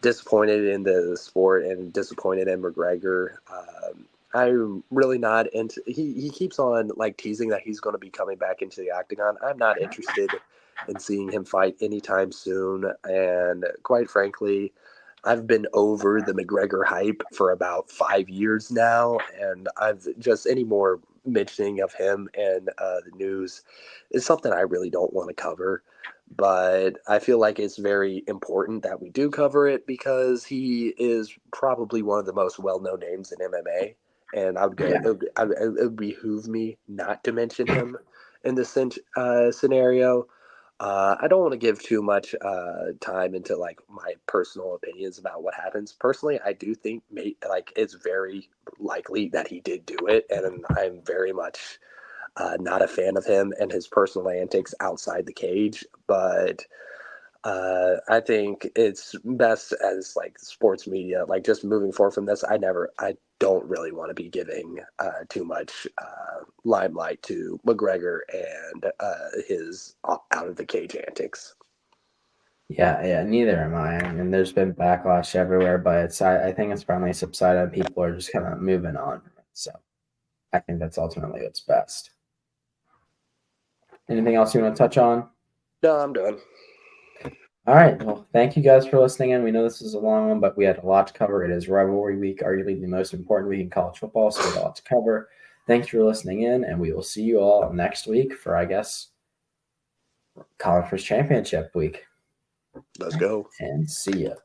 disappointed in the sport and disappointed in McGregor. I'm really not into. He keeps on teasing that he's going to be coming back into the octagon. I'm not interested in seeing him fight anytime soon, and quite frankly, I've been over the McGregor hype for about 5 years now, and I've just any more mentioning of him and the news is something I really don't want to cover. But I feel like it's very important that we do cover it because he is probably one of the most well-known names in MMA, and it would behoove me not to mention him in this scenario. I don't want to give too much time into my personal opinions about what happens. Personally, I do think it's very likely that he did do it, and I'm very much not a fan of him and his personal antics outside the cage. But I think it's best as sports media, just moving forward from this. I don't really want to be giving too much limelight to McGregor and his out of the cage antics. Yeah, neither am I. And there's been backlash everywhere, but I think it's finally subsided and people are just kind of moving on. So I think that's ultimately what's best. Anything else you want to touch on? No, I'm done. All right. Well, thank you guys for listening in. We know this is a long one, but we had a lot to cover. It is Rivalry Week, arguably the most important week in college football, so we had a lot to cover. Thanks for listening in, and we will see you all next week for, I guess, Conference Championship week. Let's go. And see ya.